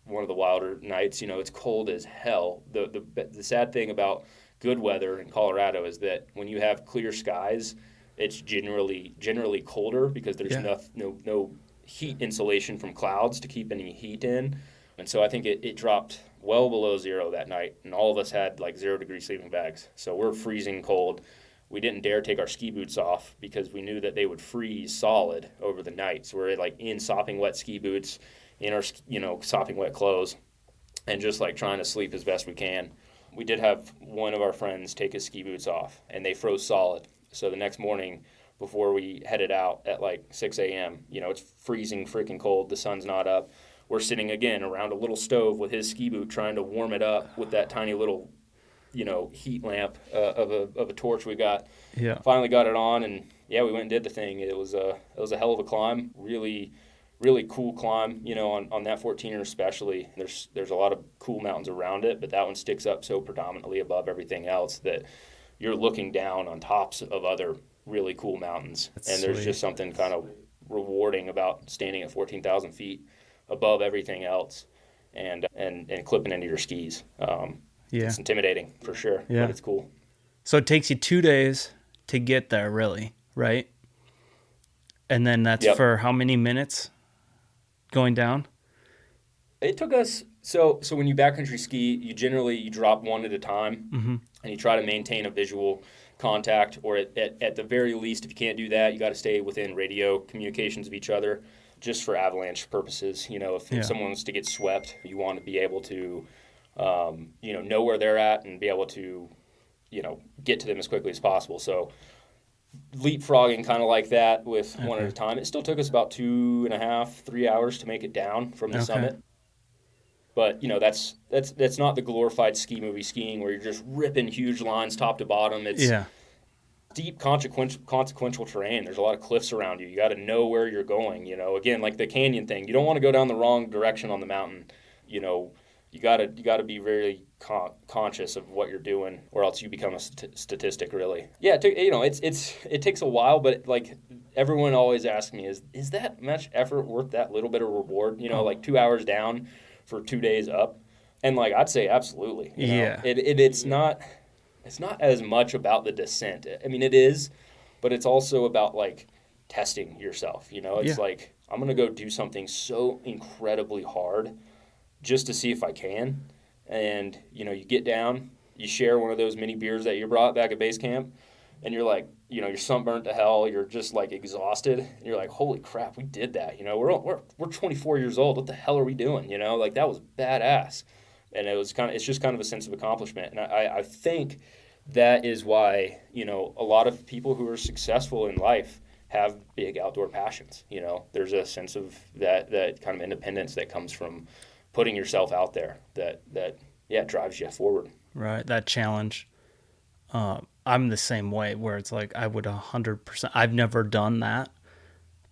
one of the wilder nights. You know, it's cold as hell. The sad thing about good weather in Colorado is that when you have clear skies, it's generally colder because there's no heat insulation from clouds to keep any heat in. And so I think it dropped well below zero that night, and all of us had like 0 degree sleeping bags. So we're freezing cold. we didn't dare take our ski boots off because we knew that they would freeze solid over the night. So we're like in sopping wet ski boots, in our, sopping wet clothes, and just like trying to sleep as best we can. We did have one of our friends take his ski boots off, and they froze solid. So the next morning, before we headed out at like 6 a.m., it's freezing freaking cold. The sun's not up. We're sitting again around a little stove with his ski boot, trying to warm it up with that tiny little, heat lamp of a torch we got. Yeah. Finally got it on, and we went and did the thing. It was a hell of a climb. Really, really cool climb. On that 14er especially. There's a lot of cool mountains around it, but that one sticks up so predominantly above everything else that you're looking down on tops of other really cool mountains. That's and there's sweet. just something kind of rewarding about standing at 14,000 feet above everything else and clipping into your skis. It's intimidating for sure, but it's cool. So it takes you 2 days to get there, really, right? And then that's for how many minutes going down? It took us, so when you backcountry ski, you drop one at a time, and you try to maintain a visual contact, or at the very least, if you can't do that, you got to stay within radio communications of each other, just for avalanche purposes. If someone wants to get swept, you want to be able to, know where they're at and be able to, get to them as quickly as possible. So leapfrogging kind of like that with one at a time. It still took us about 2.5, 3 hours to make it down from the summit. But, that's not the glorified ski movie skiing where you're just ripping huge lines top to bottom. It's deep consequential terrain. There's a lot of cliffs around you. You got to know where you're going, Again, like the canyon thing, you don't want to go down the wrong direction on the mountain. You got to be very conscious of what you're doing, or else you become a statistic, really. Yeah, it takes a while, but like everyone always asks me, is that much effort worth that little bit of reward? Like 2 hours down for 2 days up, and like I'd say absolutely. It's not as much about the descent. I mean, it is, but it's also about like testing yourself. It's like I'm gonna go do something so incredibly hard just to see if I can. And, you get down, you share one of those mini beers that you brought back at base camp, and you're like, you're sunburnt to hell, you're just like exhausted, and you're like, holy crap, we did that. We're 24 years old. What the hell are we doing? Like that was badass. And it's just kind of a sense of accomplishment. And I think that is why, a lot of people who are successful in life have big outdoor passions. There's a sense of that kind of independence that comes from putting yourself out there that drives you forward. Right, that challenge. I'm the same way, where it's like I would 100%. I've never done that,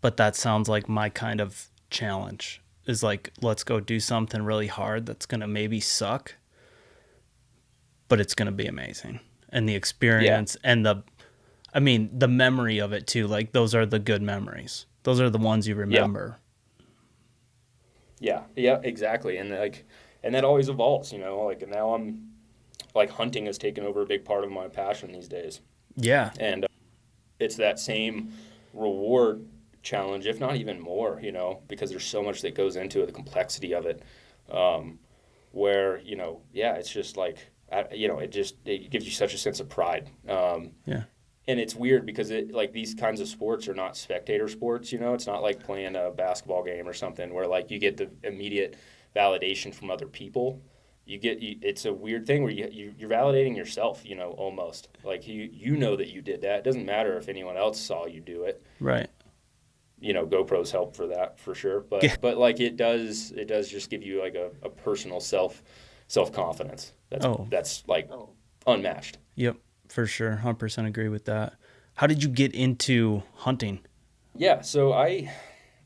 but that sounds like my kind of challenge. Is like, let's go do something really hard that's gonna maybe suck, but it's gonna be amazing, and the experience and the memory of it too. Like those are the good memories. Those are the ones you remember. Yeah, exactly. And that always evolves, like now I'm like hunting has taken over a big part of my passion these days. Yeah. And it's that same reward challenge, if not even more, because there's so much that goes into it, the complexity of it, where, it's just like, it gives you such a sense of pride. And it's weird because these kinds of sports are not spectator sports, It's not like playing a basketball game or something where like you get the immediate validation from other people. It's a weird thing where you're validating yourself, almost. Like you know that you did that. It doesn't matter if anyone else saw you do it. Right. GoPros help for that for sure. But like it does just give you like a personal self-confidence. That's like unmatched. Yep. For sure, 100% agree with that. How did you get into hunting? Yeah, so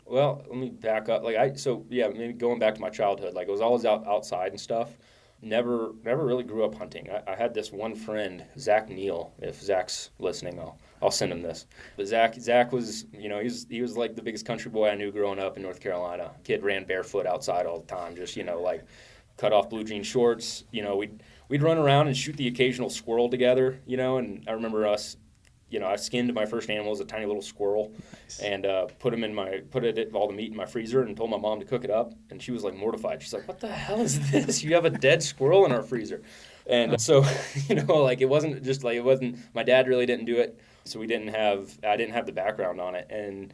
let me back up. Maybe going back to my childhood, like I was always outside and stuff. Never really grew up hunting. I had this one friend, Zach Neal. If Zach's listening, I'll send him this. But Zach was, he was like the biggest country boy I knew growing up in North Carolina. Kid ran barefoot outside all the time, just like cut off blue jean shorts. We'd run around and shoot the occasional squirrel together, and I remember us, I skinned my first animal as a tiny little squirrel. Nice. And put all the meat in my freezer and told my mom to cook it up. And she was like mortified. She's like, what the hell is this? You have a dead squirrel in our freezer. And so, like it wasn't, my dad really didn't do it. So I didn't have the background on it. And,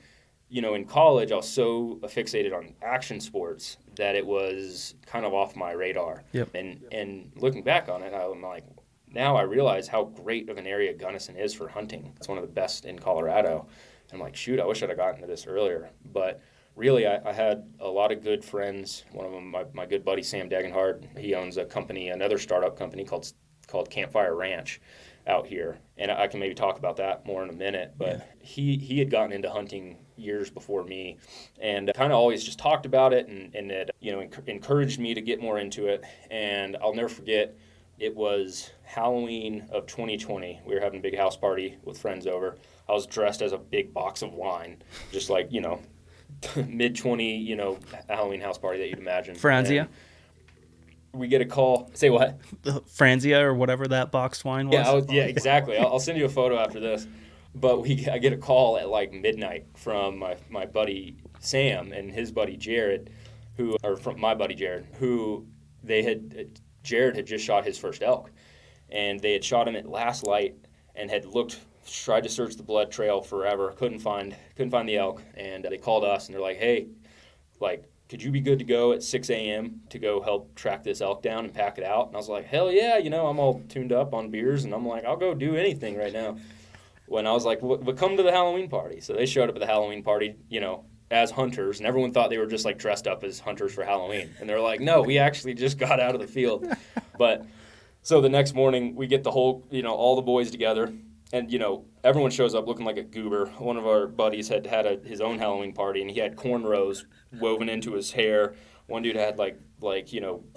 in college, I was so fixated on action sports that it was kind of off my radar. Yep. And looking back on it, I'm like, now I realize how great of an area Gunnison is for hunting. It's one of the best in Colorado. And I'm like, shoot, I wish I'd have gotten to this earlier. But really, I had a lot of good friends. One of them, my good buddy Sam Dagenhart, he owns a company, another startup company called Campfire Ranch out here. And I can maybe talk about that more in a minute. But he had gotten into hunting years before me, and kind of always just talked about it, and it encouraged me to get more into it. And I'll never forget, it was Halloween of 2020. We were having a big house party with friends over. I was dressed as a big box of wine, just like, mid-20, Halloween house party that you'd imagine. Franzia? And we get a call. Say what? Franzia or whatever that boxed wine was? Yeah, exactly. I'll send you a photo after this. But I get a call at like midnight from my buddy Sam and his buddy Jared, from my buddy Jared, Jared had just shot his first elk. And they had shot him at last light and had tried to search the blood trail forever, couldn't find the elk. And they called us and they're like, hey, like, could you be good to go at 6 a.m. to go help track this elk down and pack it out? And I was like, hell yeah, I'm all tuned up on beers, and I'm like, I'll go do anything right now. When I was like, but come to the Halloween party. So they showed up at the Halloween party, as hunters, and everyone thought they were just like dressed up as hunters for Halloween. And they're like, no, we actually just got out of the field. But so the next morning we get the whole, all the boys together. And, everyone shows up looking like a goober. One of our buddies had his own Halloween party, and he had cornrows woven into his hair. One dude had, like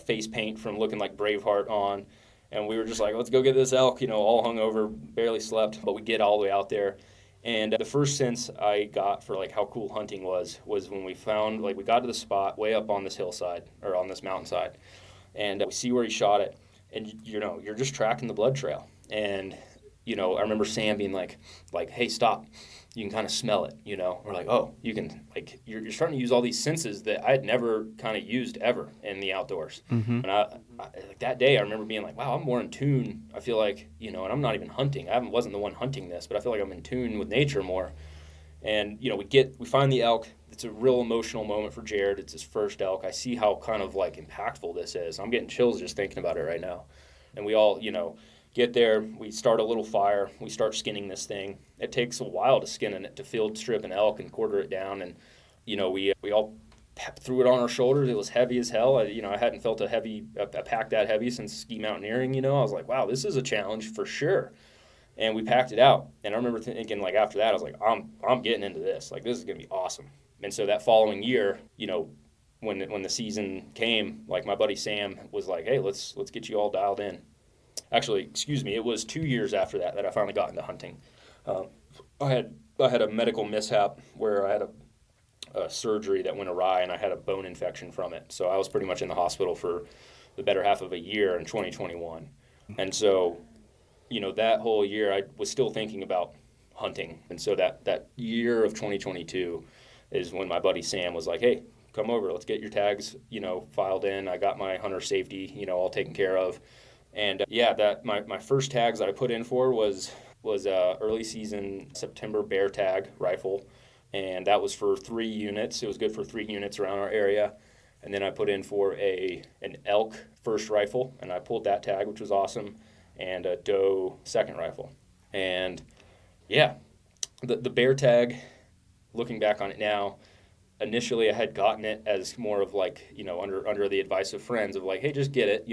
face paint from looking like Braveheart on. And we were just like, let's go get this elk, all hungover, barely slept. But we get all the way out there. And the first sense I got for, like, how cool hunting was when we found, we got to the spot way up on this hillside, or on this mountainside. And we see where he shot it. And, you're just tracking the blood trail. And I remember Sam being like, hey, stop. You can kind of smell it, We're like, oh, you can, you're starting to use all these senses that I had never kind of used ever in the outdoors. Mm-hmm. And I that day, I remember being like, wow, I'm more in tune. I feel like, and I'm not even hunting. Wasn't the one hunting this, but I feel like I'm in tune with nature more. And, we find the elk. It's a real emotional moment for Jared. It's his first elk. I see how kind of, impactful this is. I'm getting chills just thinking about it right now. And we all, get there, we start a little fire, we start skinning this thing. It takes a while to skin it, to field strip an elk and quarter it down. And, we all threw it on our shoulders. It was heavy as hell. I hadn't felt a pack that heavy since ski mountaineering, I was like, wow, this is a challenge for sure. And we packed it out. And I remember thinking, after that, I was like, I'm getting into this. This is going to be awesome. And so that following year, when the season came, my buddy Sam was like, hey, let's get you all dialed in. Actually, excuse me, it was 2 years after that I finally got into hunting. I had a medical mishap where I had a surgery that went awry, and I had a bone infection from it. So I was pretty much in the hospital for the better half of a year in 2021. And so, that whole year I was still thinking about hunting. And so that year of 2022 is when my buddy Sam was like, hey, come over, let's get your tags, filed in. I got my hunter safety, all taken care of. And my first tags that I put in for was early season September bear tag rifle, and that was for 3 units. It was good for 3 units around our area. And then I put in for an elk first rifle, and I pulled that tag, which was awesome, and a doe second rifle. And the bear tag, looking back on it now, initially I had gotten it as more of under the advice of friends of hey, just get it.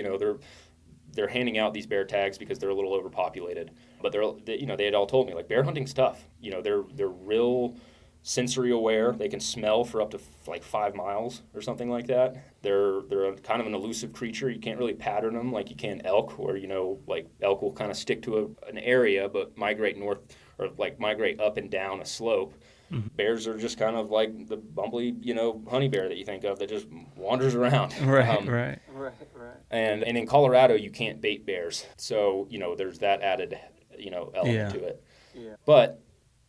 They're handing out these bear tags because they're a little overpopulated, but they had all told me bear hunting's tough. They're real sensory aware. They can smell for up to 5 miles or something like that. They're kind of an elusive creature. You can't really pattern them like you can elk, where elk will kind of stick to an area but migrate north or migrate up and down a slope. Mm-hmm. Bears are just kind of like the bumbly, honey bear that you think of that just wanders around. Right. And in Colorado, you can't bait bears. So, there's that added, element to it. Yeah. But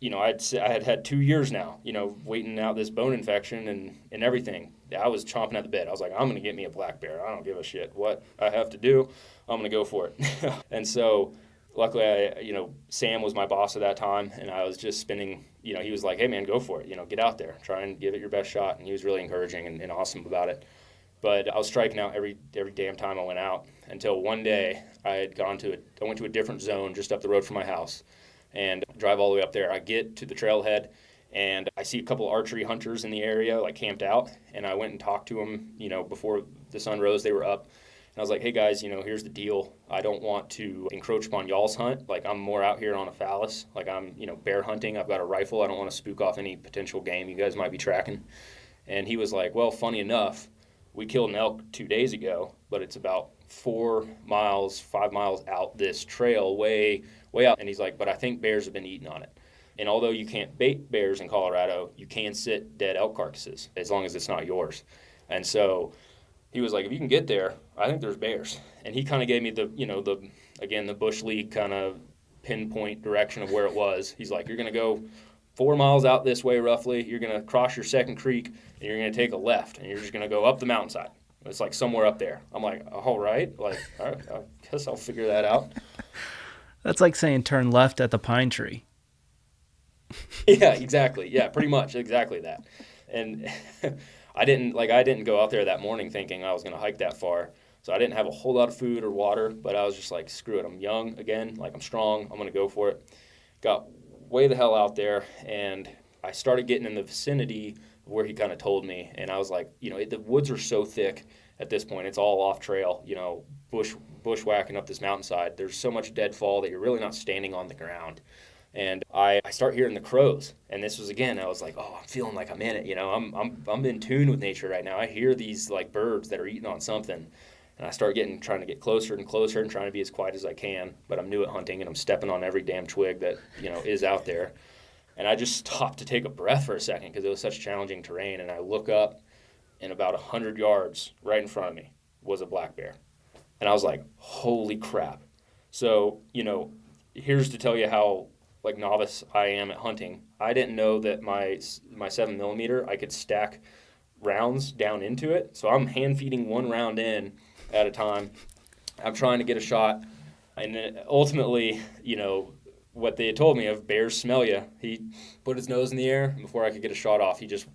I had had 2 years now, waiting out this bone infection and everything. I was chomping at the bit. I was like, I'm going to get me a black bear. I don't give a shit what I have to do. I'm going to go for it. And so luckily, Sam was my boss at that time, and I was just spinning, he was like, hey, man, go for it. Get out there. Try and give it your best shot. And he was really encouraging and awesome about it. But I was striking out every damn time I went out until one day I went to a different zone just up the road from my house and drive all the way up there. I get to the trailhead and I see a couple archery hunters in the area, like camped out. And I went and talked to them, before the sun rose, they were up. And I was like, hey guys, here's the deal. I don't want to encroach upon y'all's hunt. Like, I'm more out here on a phallus. Like, I'm, bear hunting. I've got a rifle. I don't want to spook off any potential game you guys might be tracking. And he was like, well, funny enough, we killed an elk 2 days ago, but it's about 5 miles out this trail, way out. And he's like, but I think bears have been eating on it. And although you can't bait bears in Colorado, you can sit dead elk carcasses as long as it's not yours. And so he was like, if you can get there, I think there's bears. And he kind of gave me the Bush League kind of pinpoint direction of where it was. He's like, you're going to go 4 miles out this way roughly. You're going to cross your second creek, and you're going to take a left, and you're just going to go up the mountainside. It's like somewhere up there. I'm like, all right. Like, all right, I guess I'll figure that out. That's like saying turn left at the pine tree. Yeah, exactly. Yeah, pretty much exactly that. And I didn't go out there that morning thinking I was going to hike that far. So I didn't have a whole lot of food or water, but I was just like, screw it. I'm young again. Like, I'm strong. I'm going to go for it. Got way the hell out there, and I started getting in the vicinity of where he kind of told me. And I was like, the woods are so thick at this point. It's all off trail, bushwhacking up this mountainside. There's so much deadfall that you're really not standing on the ground. And I start hearing the crows, and this was again. I was like, "Oh, I'm feeling like I'm in it." I'm in tune with nature right now. I hear these like birds that are eating on something, and I start trying to get closer and closer, and trying to be as quiet as I can. But I'm new at hunting, and I'm stepping on every damn twig that is out there. And I just stopped to take a breath for a second because it was such challenging terrain. And I look up, and about 100 yards right in front of me was a black bear, and I was like, "Holy crap!" So here's to tell you how novice I am at hunting. I didn't know that my 7mm, I could stack rounds down into it. So I'm hand feeding one round in at a time. I'm trying to get a shot. And then ultimately, what they had told me of bears smell you. He put his nose in the air, and before I could get a shot off, he just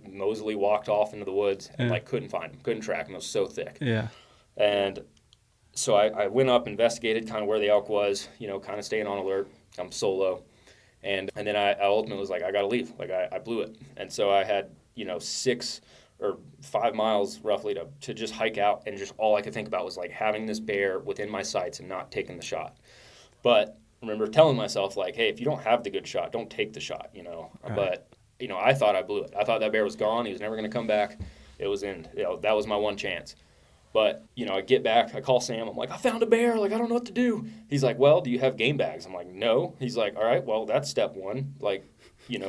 moseyly walked off into the woods and couldn't find him, couldn't track him. It was so thick. Yeah. And so I went up, investigated kind of where the elk was, kind of staying on alert. I'm solo. And then I ultimately was like, I got to leave. Like, I blew it. And so I had, 6 or 5 miles roughly to just hike out. And just all I could think about was, like, having this bear within my sights and not taking the shot. But I remember telling myself, like, hey, if you don't have the good shot, don't take the shot, Right. But, I thought I blew it. I thought that bear was gone. He was never going to come back. It was in. That was my one chance. But, I get back, I call Sam, I'm like, I found a bear, like, I don't know what to do. He's like, well, do you have game bags? I'm like, no. He's like, all right, well, that's step one, like,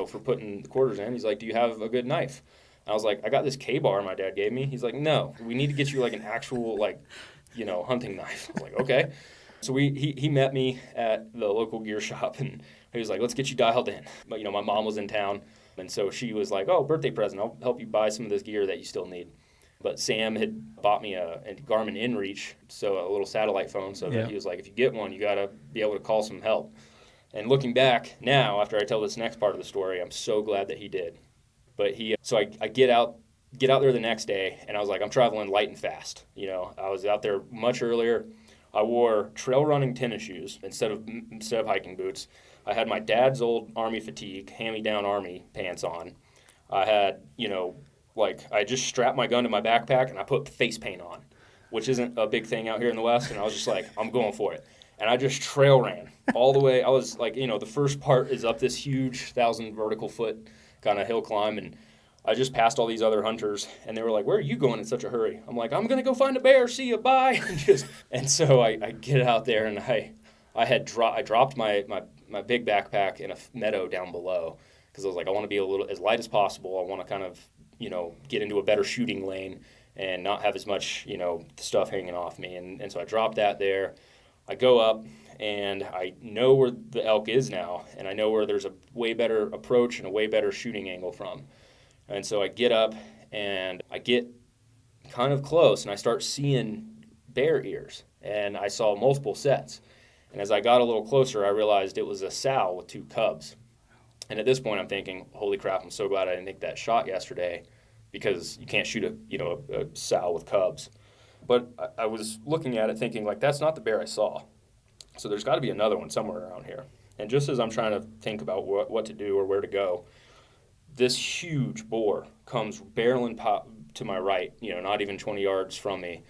for putting the quarters in. He's like, do you have a good knife? And I was like, I got this K-bar my dad gave me. He's like, no, we need to get you, like, an actual, like, hunting knife. I was like, okay. So he met me at the local gear shop, and he was like, let's get you dialed in. But, my mom was in town, and so she was like, oh, birthday present, I'll help you buy some of this gear that you still need. But Sam had bought me a Garmin InReach, so a little satellite phone, so that he was like, if you get one, you got to be able to call some help. And looking back now, after I tell this next part of the story, I'm so glad that he did. But so I get out there the next day, and I was like, I'm traveling light and fast. I was out there much earlier. I wore trail running tennis shoes instead of hiking boots. I had my dad's old Army fatigue, hand-me-down Army pants on. I had, I just strapped my gun to my backpack and I put face paint on, which isn't a big thing out here in the West. And I was just like, I'm going for it. And I just trail ran all the way. I was like, the first part is up this huge 1,000 vertical foot kind of hill climb. And I just passed all these other hunters, and they were like, where are you going in such a hurry? I'm like, I'm going to go find a bear. See you. Bye. And so I get out there, and I dropped my big backpack in a meadow down below because I was like, I want to be a little as light as possible. I want to kind of get into a better shooting lane and not have as much, stuff hanging off me. And so I dropped that there. I go up, and I know where the elk is now, and I know where there's a way better approach and a way better shooting angle from. And so I get up and I get kind of close, and I start seeing bear ears, and I saw multiple sets. And as I got a little closer, I realized it was a sow with 2 cubs. And at this point, I'm thinking, holy crap, I'm so glad I didn't take that shot yesterday, because you can't shoot a sow with cubs. But I was looking at it thinking, like, that's not the bear I saw. So there's got to be another one somewhere around here. And just as I'm trying to think about what to do or where to go, this huge boar comes barreling to my right, not even 20 yards from me,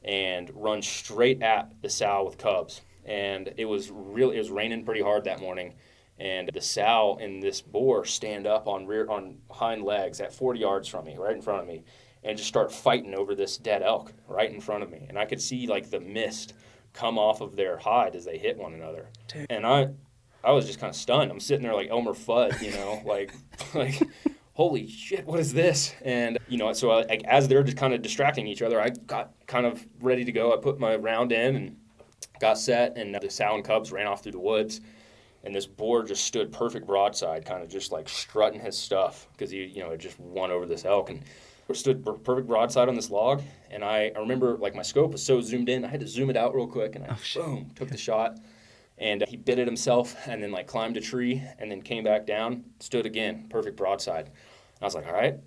and runs straight at the sow with cubs. And it was raining pretty hard that morning. And the sow and this boar stand up on hind legs at 40 yards from me, right in front of me, and just start fighting over this dead elk right in front of me. And I could see like the mist come off of their hide as they hit one another. Dude. And I was just kind of stunned. I'm sitting there like Elmer Fudd, like holy shit, what is this? And so as they're just kind of distracting each other, I got kind of ready to go. I put my round in and got set, and the sow and cubs ran off through the woods. And this boar just stood perfect broadside, kind of just like strutting his stuff, because he, had just won over this elk, and stood perfect broadside on this log. And I remember, like, my scope was so zoomed in, I had to zoom it out real quick, and I boom, took the shot. And he bit it himself, and then like climbed a tree, and then came back down, stood again, perfect broadside. And I was like, all right,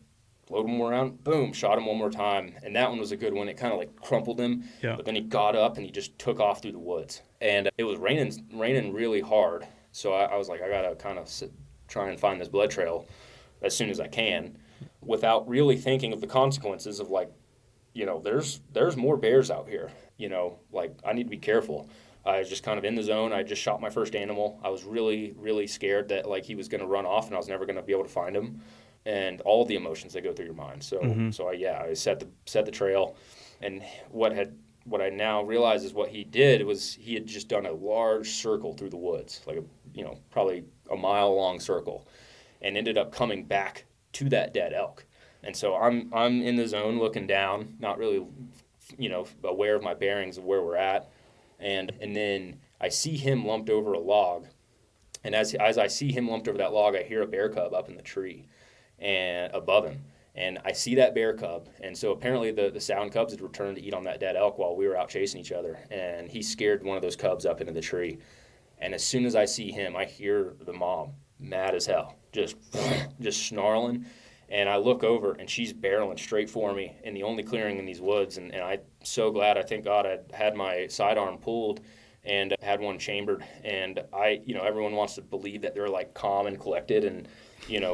load one more round, boom, shot him one more time. And that one was a good one. It kind of like crumpled him, but then he got up and he just took off through the woods. And it was raining really hard. So I was like, I got to kind of try and find this blood trail as soon as I can, without really thinking of the consequences of, like, there's more bears out here. Like, I need to be careful. I was just kind of in the zone. I just shot my first animal. I was really, really scared that, like, he was going to run off and I was never going to be able to find him, and all the emotions that go through your mind. So, I set the trail, and what I now realize is what he did was he had just done a large circle through the woods, like probably a mile-long circle, and ended up coming back to that dead elk. And so I'm in the zone looking down, not really, aware of my bearings of where we're at. And then I see him lumped over a log. And as I see him lumped over that log, I hear a bear cub up in the tree and above him. And I see that bear cub. And so apparently the sow and cubs had returned to eat on that dead elk while we were out chasing each other. And he scared one of those cubs up into the tree. And as soon as I see him, I hear the mom, mad as hell, just snarling. And I look over, and she's barreling straight for me in the only clearing in these woods. And I'm so glad, I thank God, I had my sidearm pulled and had one chambered. And everyone wants to believe that they're like calm and collected and,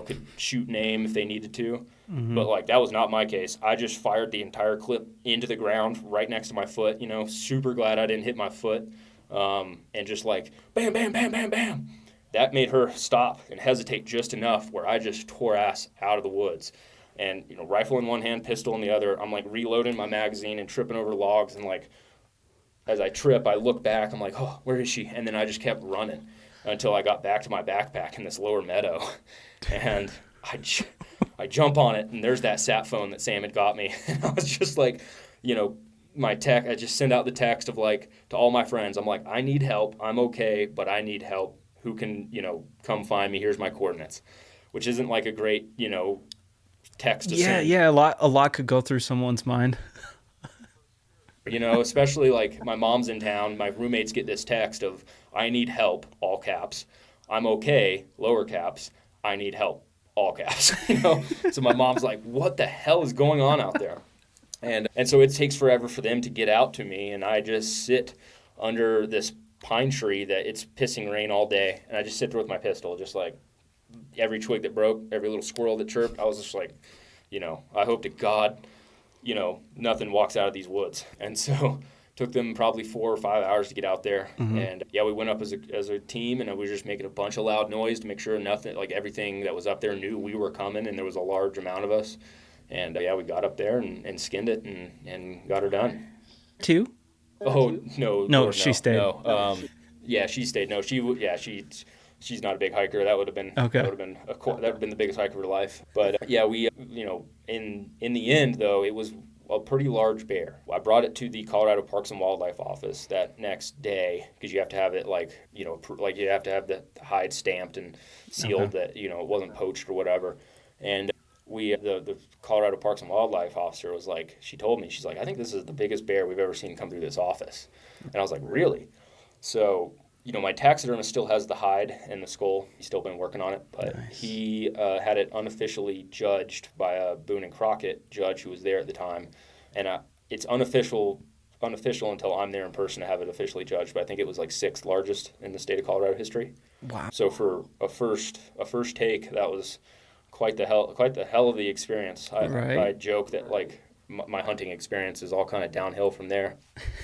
could shoot and aim if they needed to. Mm-hmm. But like, that was not my case. I just fired the entire clip into the ground right next to my foot, super glad I didn't hit my foot. And just like, bam, bam, bam, bam, bam. That made her stop and hesitate just enough where I just tore ass out of the woods. And, rifle in one hand, pistol in the other, I'm like reloading my magazine and tripping over logs. And like, as I trip, I look back, I'm like, oh, where is she? And then I just kept running until I got back to my backpack in this lower meadow. And I jump on it, and there's that sat phone that Sam had got me. And I was just like, I just send out the text of like, to all my friends, I'm like, I need help. I'm okay, but I need help. Who can, come find me? Here's my coordinates, which isn't like a great, text to send. Yeah, a lot could go through someone's mind. Especially like my mom's in town, my roommates get this text of, I need help, all caps. I'm okay, lower caps. I need help, all caps. So my mom's like, what the hell is going on out there? And so it takes forever for them to get out to me, and I just sit under this pine tree that it's pissing rain all day, and I just sit there with my pistol, just like every twig that broke, every little squirrel that chirped, I was just like, I hope to God, nothing walks out of these woods. And so took them probably 4 or 5 hours to get out there. Mm-hmm. And we went up as a team, and we were just making a bunch of loud noise to make sure nothing, like everything that was up there knew we were coming, and there was a large amount of us. And we got up there and skinned it and got her done. 2? Oh, no. No, she stayed. No. She stayed. No, she's not a big hiker. That would have been okay. That would have been the biggest hike of her life. But we in the end though, it was a pretty large bear. I brought it to the Colorado Parks and Wildlife office that next day because you have to have it like you have to have the hide stamped and sealed that it wasn't poached or whatever. And the Colorado Parks and Wildlife officer was like, she told me, she's like, I think this is the biggest bear we've ever seen come through this office. And I was like, really? So, my taxidermist still has the hide and the skull. He's still been working on it, but Nice. he had it unofficially judged by a Boone and Crockett judge who was there at the time. And it's unofficial until I'm there in person to have it officially judged, but I think it was like 6th largest in the state of Colorado history. Wow. So for a first take, that was quite the hell of the experience. I joke that like my hunting experience is all kind of downhill from there.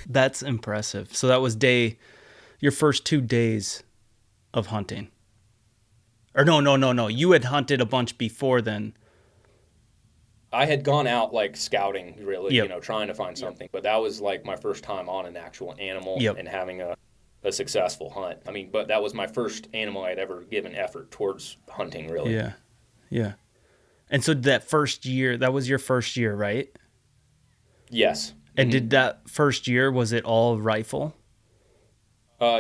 That's impressive. So that was your first 2 days of hunting. Or no. You had hunted a bunch before then. I had gone out like scouting, really, Yep. Trying to find something. But that was like my first time on an actual animal Yep. and having a successful hunt. I mean, but that was my first animal I'd ever given effort towards hunting, really. Yeah. Yeah. And so that was your first year, right? Yes. And did that first year, was it all rifle?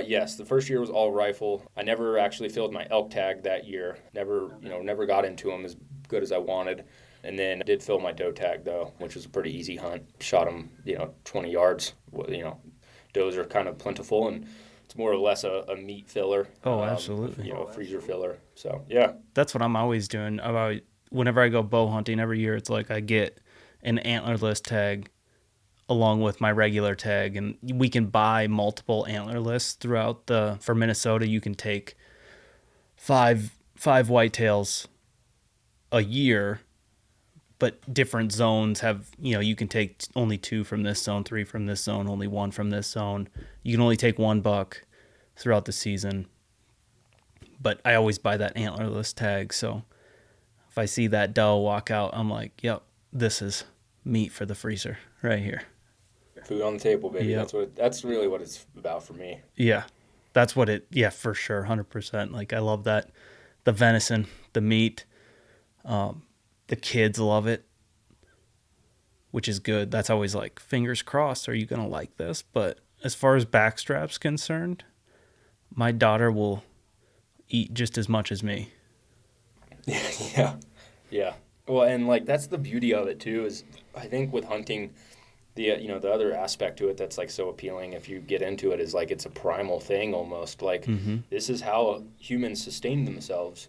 Yes, the first year was all rifle. I never actually filled my elk tag that year. Never got into them as good as I wanted. And then I did fill my doe tag, though, which was a pretty easy hunt. Shot them, 20 yards. Does are kind of plentiful, and it's more or less a meat filler. Oh, absolutely. A freezer filler. So, yeah. That's what I'm always doing. Whenever I go bow hunting every year, it's like I get an antlerless tag along with my regular tag, and we can buy multiple antlerless throughout for Minnesota. You can take five whitetails a year, but different zones have, you can take only 2 from this zone, 3 from this zone, only 1 from this zone. You can only take 1 buck throughout the season. But I always buy that antlerless tag. So if I see that doe walk out, I'm like, yep, this is meat for the freezer right here. Food on the table, baby. Yep. That's really what it's about for me. Yeah, that's what for sure, 100%. Like, I love that. The venison, the meat, the kids love it, which is good. That's always like, fingers crossed, are you going to like this? But as far as backstrap's concerned, my daughter will eat just as much as me. Yeah. Well, and like that's the beauty of it too. Is I think with hunting, the other aspect to it that's like so appealing if you get into it is like it's a primal thing almost. Like this is how humans sustained themselves,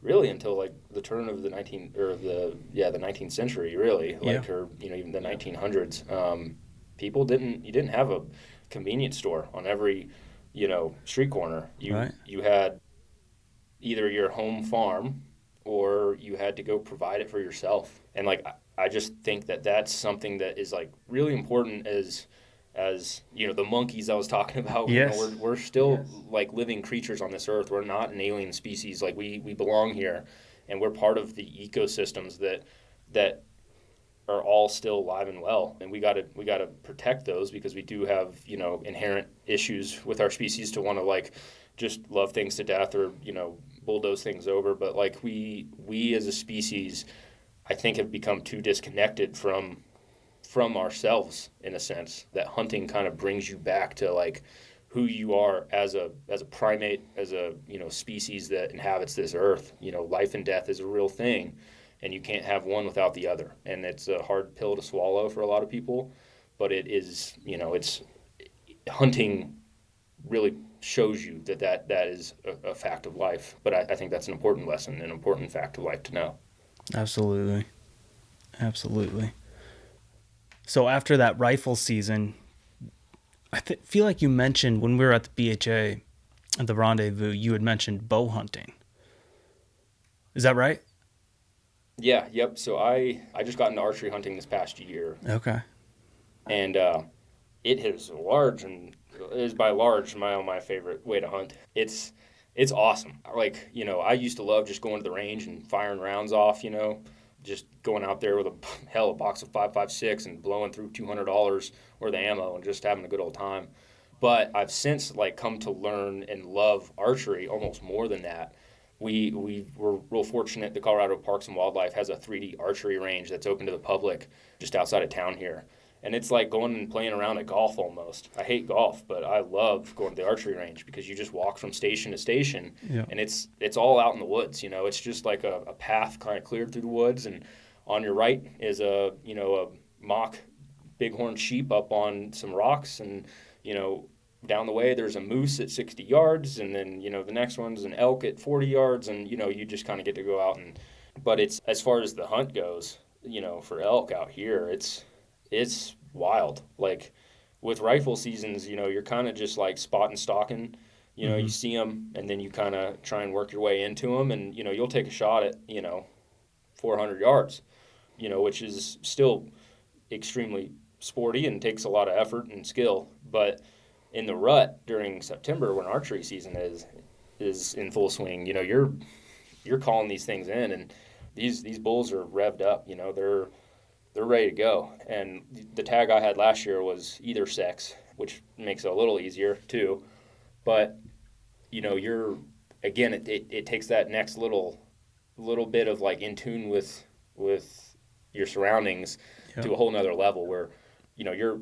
really until like the turn of the 19th century, really. Like or even the 1900s. You didn't have a convenience store on every street corner. You had either your home farm or you had to go provide it for yourself. And like I just think that that's something that is like really important as the monkeys I was talking about. Yes. We're still like living creatures on this earth. We're not an alien species. Like we belong here, and we're part of the ecosystems that are all still alive and well. And we got to protect those because we do have inherent issues with our species to want to like just love things to death or bulldoze things over. But like we as a species, I think, have become too disconnected from ourselves in a sense, that hunting kind of brings you back to like who you are as a primate, as a species that inhabits this earth. Life and death is a real thing, and you can't have one without the other. And it's a hard pill to swallow for a lot of people, but it is, it's hunting really shows you that is a fact of life. But I think that's an important lesson, an important fact of life to know. Absolutely. So after that rifle season, I feel like you mentioned when we were at the BHA at the rendezvous, you had mentioned bow hunting. Is that right? Yeah, yep. So I just got into archery hunting this past year. Okay. And it is large, and it is by large my favorite way to hunt. It's awesome. Like, I used to love just going to the range and firing rounds off, just going out there with a box of 5.56 and blowing through $200 worth of ammo and just having a good old time. But I've since like come to learn and love archery almost more than that, we were real fortunate. The Colorado Parks and Wildlife has a 3D archery range that's open to the public just outside of town here. And it's like going and playing around at golf almost. I hate golf, but I love going to the archery range because you just walk from station to station, and it's all out in the woods. You know, it's just like a path kind of cleared through the woods, and on your right is a mock bighorn sheep up on some rocks, and down the way there's a moose at 60 yards, and then the next one's an elk at 40 yards, and you just kind of get to go out. And but it's, as far as the hunt goes, for elk out here, it's wild. Like with rifle seasons, you're kind of just like spot and stalking. You see them, and then you kind of try and work your way into them, and you'll take a shot at 400 yards, which is still extremely sporty and takes a lot of effort and skill. But in the rut during September, when archery season is in full swing, you're calling these things in, and these bulls are revved up. They're ready to go. And the tag I had last year was either sex, which makes it a little easier too. But it takes that next little bit of like in tune with your surroundings to a whole nother level where you're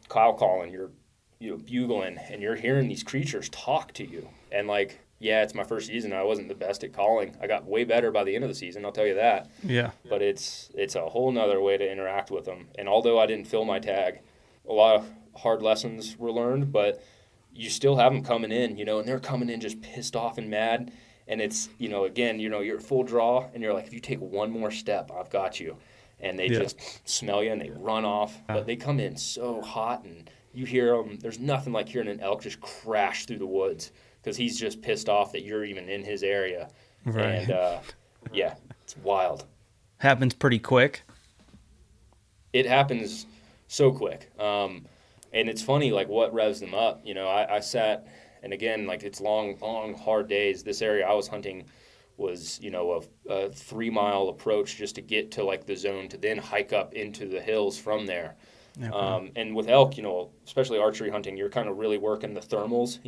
cow calling, you're bugling, and you're hearing these creatures talk to you. And like, yeah, it's my first season. I wasn't the best at calling. I got way better by the end of the season, I'll tell you that. Yeah. But it's a whole nother way to interact with them. And although I didn't fill my tag, a lot of hard lessons were learned, but you still have them coming in, and they're coming in just pissed off and mad. And it's, again, you're at full draw, and you're like, if you take one more step, I've got you. And they just smell you, and they run off. But they come in so hot, and you hear them. There's nothing like hearing an elk just crash through the woods because he's just pissed off that you're even in his area. Right. And, it's wild. Happens pretty quick. It happens so quick. And it's funny, like, what revs them up. I sat, and again, like, it's long, hard days. This area I was hunting was, a 3-mile approach just to get to, like, the zone to then hike up into the hills from there. Okay. And with elk, especially archery hunting, you're kind of really working the thermals,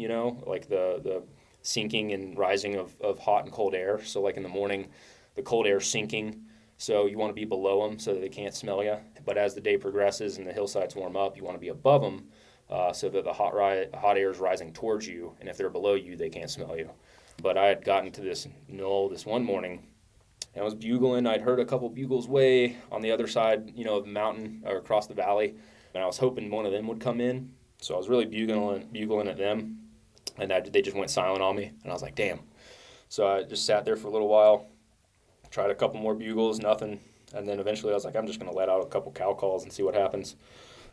like the sinking and rising of hot and cold air. So like in the morning, the cold air sinking, so you want to be below them so that they can't smell you. But as the day progresses and the hillsides warm up, you want to be above them so that the hot air is rising towards you. And if they're below you, they can't smell you. But I had gotten to this knoll this one morning, and I was bugling. I'd heard a couple bugles way on the other side, of the mountain or across the valley. And I was hoping one of them would come in. So I was really bugling at them. And they just went silent on me. And I was like, damn. So I just sat there for a little while, tried a couple more bugles, nothing. And then eventually I was like, I'm just going to let out a couple cow calls and see what happens.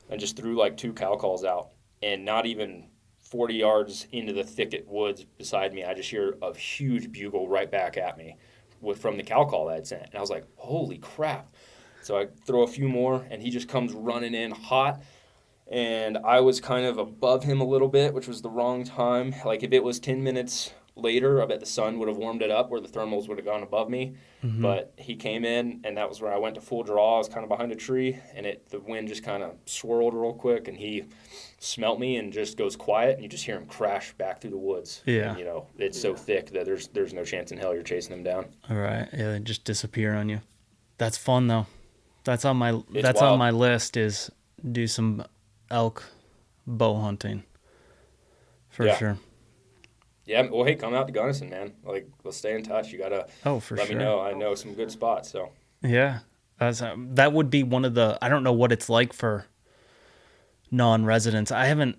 And just threw like 2 cow calls out. And not even 40 yards into the thicket woods beside me, I just hear a huge bugle right back at me from the cow call that I'd sent. And I was like, holy crap. So I throw a few more, and he just comes running in hot. And I was kind of above him a little bit, which was the wrong time. Like if it was 10 minutes later, I bet the sun would have warmed it up where the thermals would have gone above me. Mm-hmm. But he came in, and that was where I went to full draw. I was kind of behind a tree, and the wind just kind of swirled real quick, and he smelt me and just goes quiet, and you just hear him crash back through the woods. Yeah. And, it's so thick that there's no chance in hell you're chasing him down. All right. Yeah, they just disappear on you. That's fun though. That's on my list is do some elk bow hunting. For sure. Yeah, well, hey, come out to Gunnison, man. Like, let's stay in touch. You gotta let me know. I know some good spots. So yeah, that would be one of the. I don't know what it's like for non-residents. I haven't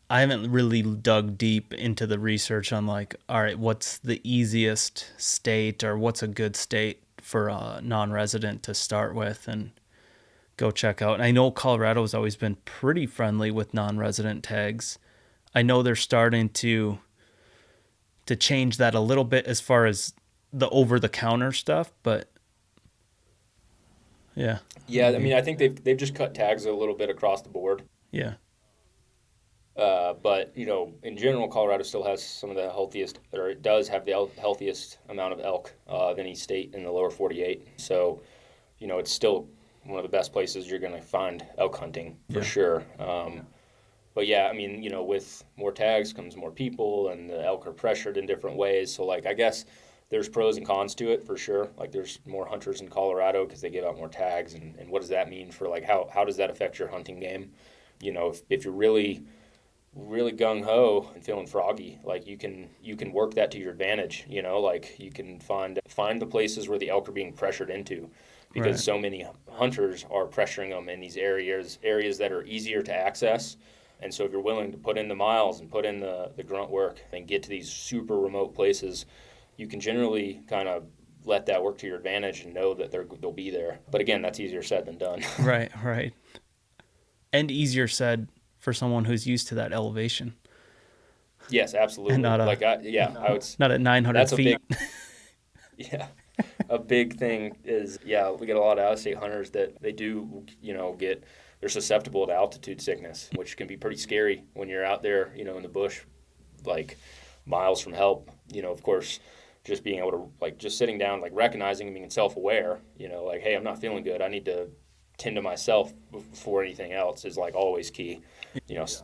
really dug deep into the research on like, all right, what's the easiest state or what's a good state for a non-resident to start with and go check out. And I know Colorado's always been pretty friendly with non-resident tags. I know they're starting to change that a little bit as far as the over-the-counter stuff, but yeah. Yeah, I mean, I think they've just cut tags a little bit across the board. Yeah. But, in general, Colorado still has some of the healthiest, or it does have the healthiest amount of elk of any state in the lower 48. So, it's still one of the best places you're going to find elk hunting for sure. But yeah, I mean, you know, with more tags comes more people, and the elk are pressured in different ways. So like, I guess there's pros and cons to it for sure. Like there's more hunters in Colorado because they give out more tags, and what does that mean for like how does that affect your hunting game? You know, if you're really gung ho and feeling froggy, like you can work that to your advantage. You know, like you can find the places where the elk are being pressured into, because Right. so many hunters are pressuring them in these areas that are easier to access. And so if you're willing to put in the miles and put in the grunt work and get to these super remote places, you can generally kind of let that work to your advantage and know that they'll be there. But again, that's easier said than done. Right, right. And easier said for someone who's used to that elevation Yes, and absolutely. not Like I would. not at 900 That's a feet. big yeah. A big thing is, yeah, we get a lot of out-of-state hunters that they do, you know, they're susceptible to altitude sickness, which can be pretty scary when you're out there, you know, in the bush, like miles from help. You know, of course, just being able to, like, just sitting down, like recognizing and being self-aware, you know, like, hey, I'm not feeling good. I need to tend to myself before anything else is like always key. You know, it's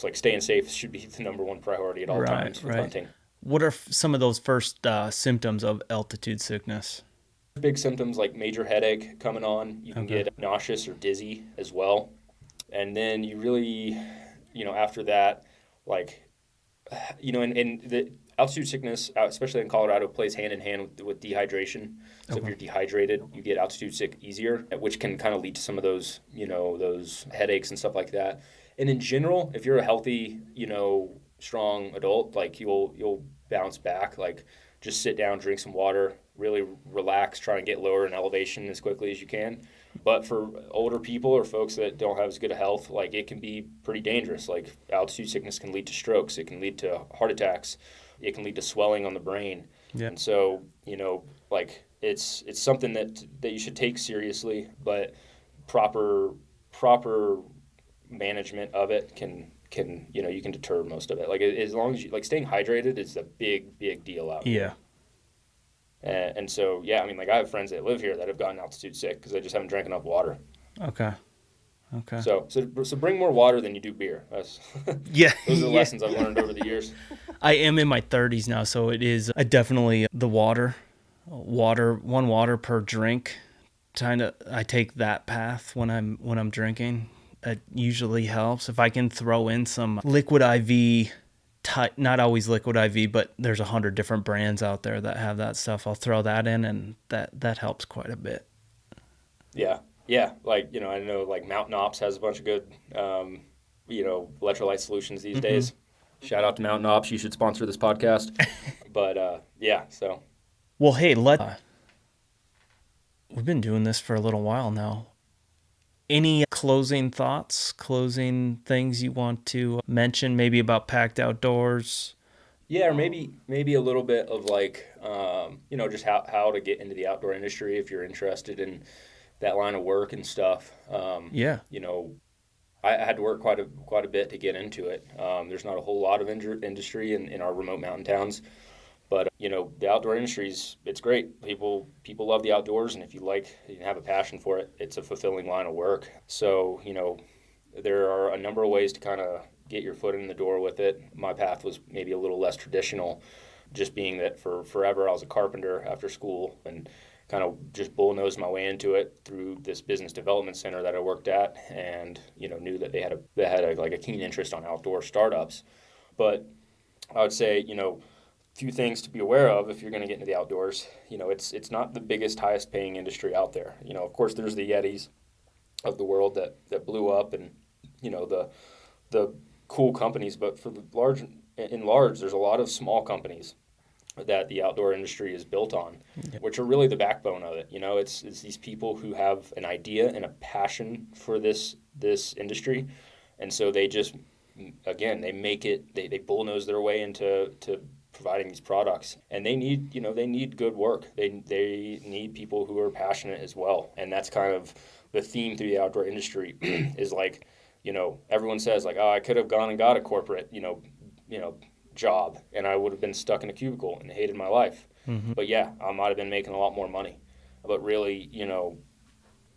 like staying safe should be the number one priority at all Right, times with right. hunting. What are some of those first symptoms of altitude sickness? Big symptoms like major headache coming on. You can Okay. get nauseous or dizzy as well. And then you really, you know, after that, like, you know, and the altitude sickness, especially in Colorado, plays hand in hand with dehydration. So if Okay. you're dehydrated, you get altitude sick easier, which can kind of lead to some of those, you know, those headaches and stuff like that. And in general, if you're a healthy, you know, strong adult, like you'll bounce back. Like just sit down, drink some water, really relax, try and get lower in elevation as quickly as you can. But for older people or folks that don't have as good a health, like it can be pretty dangerous. Like altitude sickness can lead to strokes, it can lead to heart attacks, it can lead to swelling on the brain. Yeah. And so, you know, like it's something that you should take seriously, but proper management of it can you know, you can deter most of it. Like as long as you like staying hydrated is a big deal out here. Yeah. And so, yeah, I mean, like I have friends that live here that have gotten altitude sick because they just haven't drank enough water. Okay. Okay. So bring more water than you do beer. Yeah. Those are the Yeah. lessons I've learned over the years. I am in my 30s now, so it is definitely the water, one water per drink. I take that path when I'm drinking. It usually helps. If I can throw in some liquid IV, not always liquid IV, but there's 100 different brands out there that have that stuff. I'll throw that in, and that helps quite a bit. Yeah. Yeah. Like, you know, I know like Mountain Ops has a bunch of good, you know, electrolyte solutions these days. Shout out to Mountain Ops. You should sponsor this podcast. But yeah, so. Well, hey, we've been doing this for a little while now. Any closing thoughts, closing things you want to mention, maybe about PACT Outdoors? Yeah, or maybe a little bit of like, you know, just how to get into the outdoor industry if you're interested in that line of work and stuff. Yeah. You know, I had to work quite a bit to get into it. There's not a whole lot of industry in our remote mountain towns, but you know, the outdoor industry it's great. People love the outdoors, and if you have a passion for it, it's a fulfilling line of work. So you know, there are a number of ways to kind of get your foot in the door with it. My path was maybe a little less traditional, just being that for forever I was a carpenter after school and kind of just bull-nosed my way into it through this business development center that I worked at, and you know, knew that they had a keen interest on outdoor startups. But I would say, you know, few things to be aware of if you're going to get into the outdoors. You know, it's not the biggest, highest paying industry out there. You know, of course, there's the Yetis of the world that blew up, and you know, the cool companies. But for the large, there's a lot of small companies that the outdoor industry is built on, which are really the backbone of it. You know, it's these people who have an idea and a passion for this industry, and so they just, again, they make it, they bullnose their way into providing these products, and they need good work. They need people who are passionate as well, and that's kind of the theme through the outdoor industry is like, you know, everyone says like, oh, I could have gone and got a corporate, you know, job, and I would have been stuck in a cubicle and hated my life. But yeah, I might have been making a lot more money. But really, you know,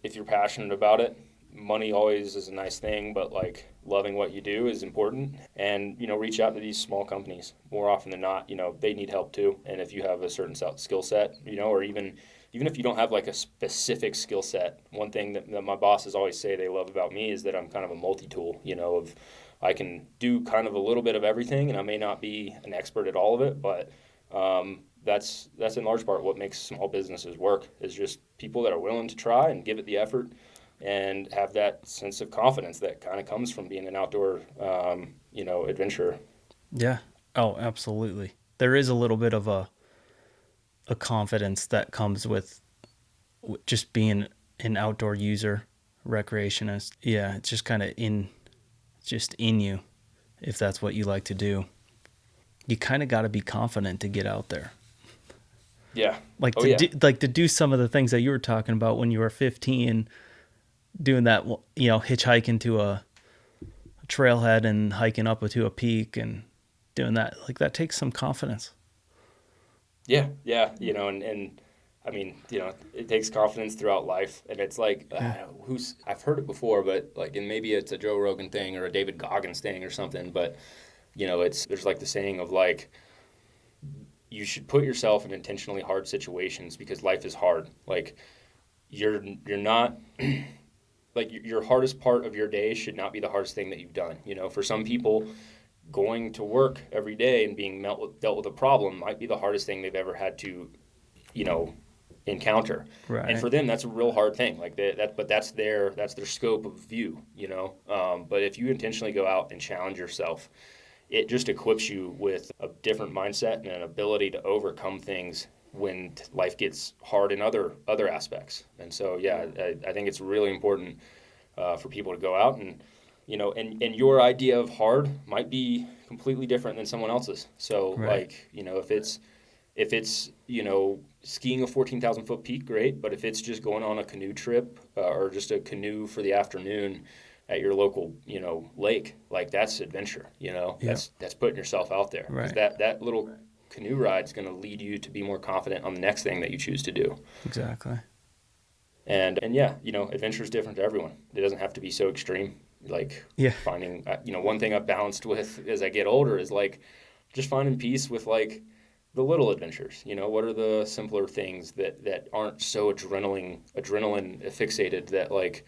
if you're passionate about it, money always is a nice thing, but like loving what you do is important. And, reach out to these small companies more often than not. They need help too. And if you have a certain skill set, or even if you don't have like a specific skill set, one thing that my bosses always say they love about me is that I'm kind of a multi-tool, of I can do kind of a little bit of everything, and I may not be an expert at all of it, but that's in large part what makes small businesses work, is just people that are willing to try and give it the effort and have that sense of confidence that kind of comes from being an outdoor, adventurer. Yeah. Oh, absolutely. There is a little bit of a confidence that comes with just being an outdoor user, recreationist. Yeah, it's just kind of in you, if that's what you like to do. You kind of got to be confident to get out there. Yeah. Like to do some of the things that you were talking about when you were 15, doing that, hitchhiking to a trailhead and hiking up to a peak and doing that. Like that takes some confidence. Yeah. And I mean, it takes confidence throughout life, and it's like, I've heard it before, but like, and maybe it's a Joe Rogan thing or a David Goggins thing or something, but there's like the saying of like, you should put yourself in intentionally hard situations because life is hard. Like you're not like your hardest part of your day should not be the hardest thing that you've done. For some people, going to work every day and being dealt with a problem might be the hardest thing they've ever had to, encounter. Right. And for them, that's a real hard thing. Like but that's their scope of view. But if you intentionally go out and challenge yourself, it just equips you with a different mindset and an ability to overcome things when life gets hard in other aspects. And so, I think it's really important for people to go out and, and your idea of hard might be completely different than someone else's. So, right. if it's skiing a 14,000 foot peak, great. But if it's just going on a canoe trip or just a canoe for the afternoon at your local, lake, like that's adventure, that's putting yourself out there. Right. That little canoe ride is going to lead you to be more confident on the next thing that you choose to do. Exactly. And adventure is different to everyone. It doesn't have to be so extreme. Like finding, one thing I've balanced with as I get older is like just finding peace with like the little adventures. What are the simpler things that aren't so adrenaline fixated that like,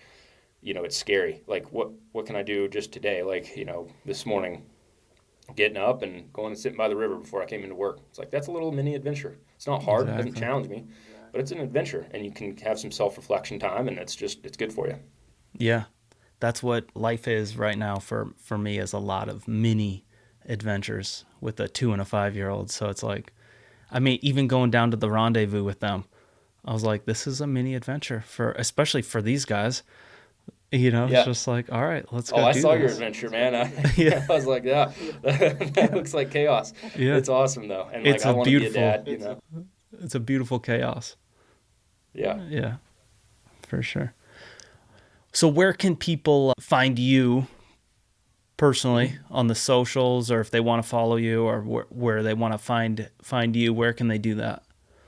it's scary. Like what can I do just today? Like, this morning, getting up and going and sitting by the river before I came into work. It's like, that's a little mini adventure. It's not hard. Exactly. It doesn't challenge me, but it's an adventure, and you can have some self-reflection time, and it's good for you. Yeah. That's what life is right now for me, is a lot of mini adventures with a 2 and a 5-year-old. So it's like, I mean, even going down to the rendezvous with them, I was like, this is a mini adventure especially for these guys. It's just like, all right, let's go. I saw your adventure, man. I was like, yeah, that looks like chaos. Yeah. It's awesome though. And it's like, I want to be a dad, It's a beautiful chaos. Yeah. Yeah, for sure. So where can people find you personally on the socials, or if they want to follow you, or where they want to find you, where can they do that?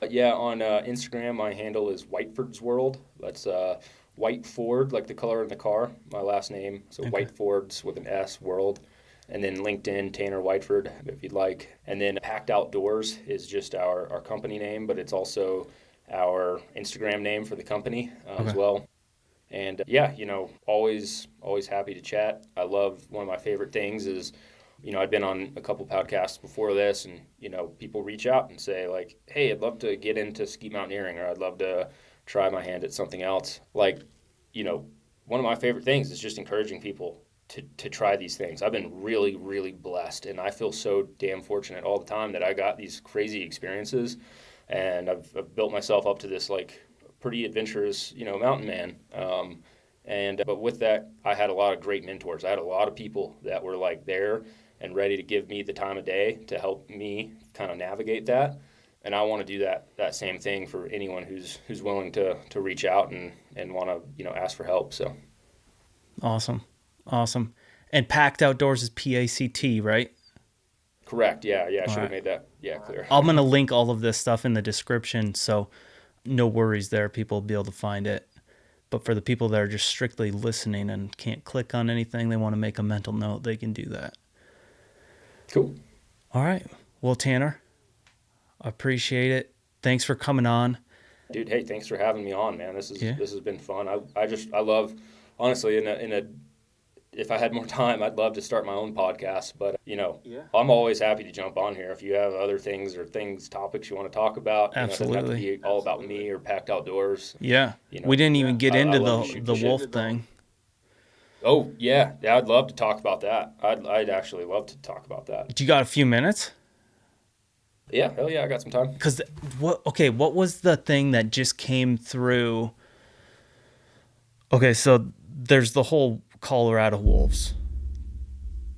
Yeah, on Instagram, my handle is Whiteford's World. That's Whiteford, like the color in the car, my last name. So okay. Whiteford's with an S, World. And then LinkedIn, Tanner Whiteford, if you'd like. And then PACT Outdoors is just our company name, but it's also our Instagram name for the company as well. And always happy to chat. I love, one of my favorite things is, I'd been on a couple podcasts before this, and, people reach out and say like, hey, I'd love to get into ski mountaineering, or I'd love to try my hand at something else. Like, one of my favorite things is just encouraging people to try these things. I've been really, really blessed, and I feel so damn fortunate all the time that I got these crazy experiences, and I've built myself up to this like pretty adventurous, mountain man. But with that, I had a lot of great mentors. I had a lot of people that were like there and ready to give me the time of day to help me kind of navigate that. And I want to do that same thing for anyone who's willing to reach out and want to, ask for help. So awesome. And PACT Outdoors is PACT, right? Correct. Yeah. I should have made that clear. I'm going to link all of this stuff in the description, so no worries there. People will be able to find it. But for the people that are just strictly listening and can't click on anything, they want to make a mental note, they can do that. Cool. All right. Well, Tanner, I appreciate it. Thanks for coming on. Dude, hey, thanks for having me on, man. This has been fun. I love, honestly, if I had more time, I'd love to start my own podcast. But I'm always happy to jump on here if you have other things or topics you want to talk about. Absolutely. It doesn't have to be all about me or PACT Outdoors. Yeah. We didn't even get into the wolf shit. thing. Oh yeah, I'd love to talk about that. I'd actually love to talk about that. Do you got a few minutes? Yeah, hell yeah, I got some time. Because what was the thing that just came through? Okay, so there's the whole Colorado wolves.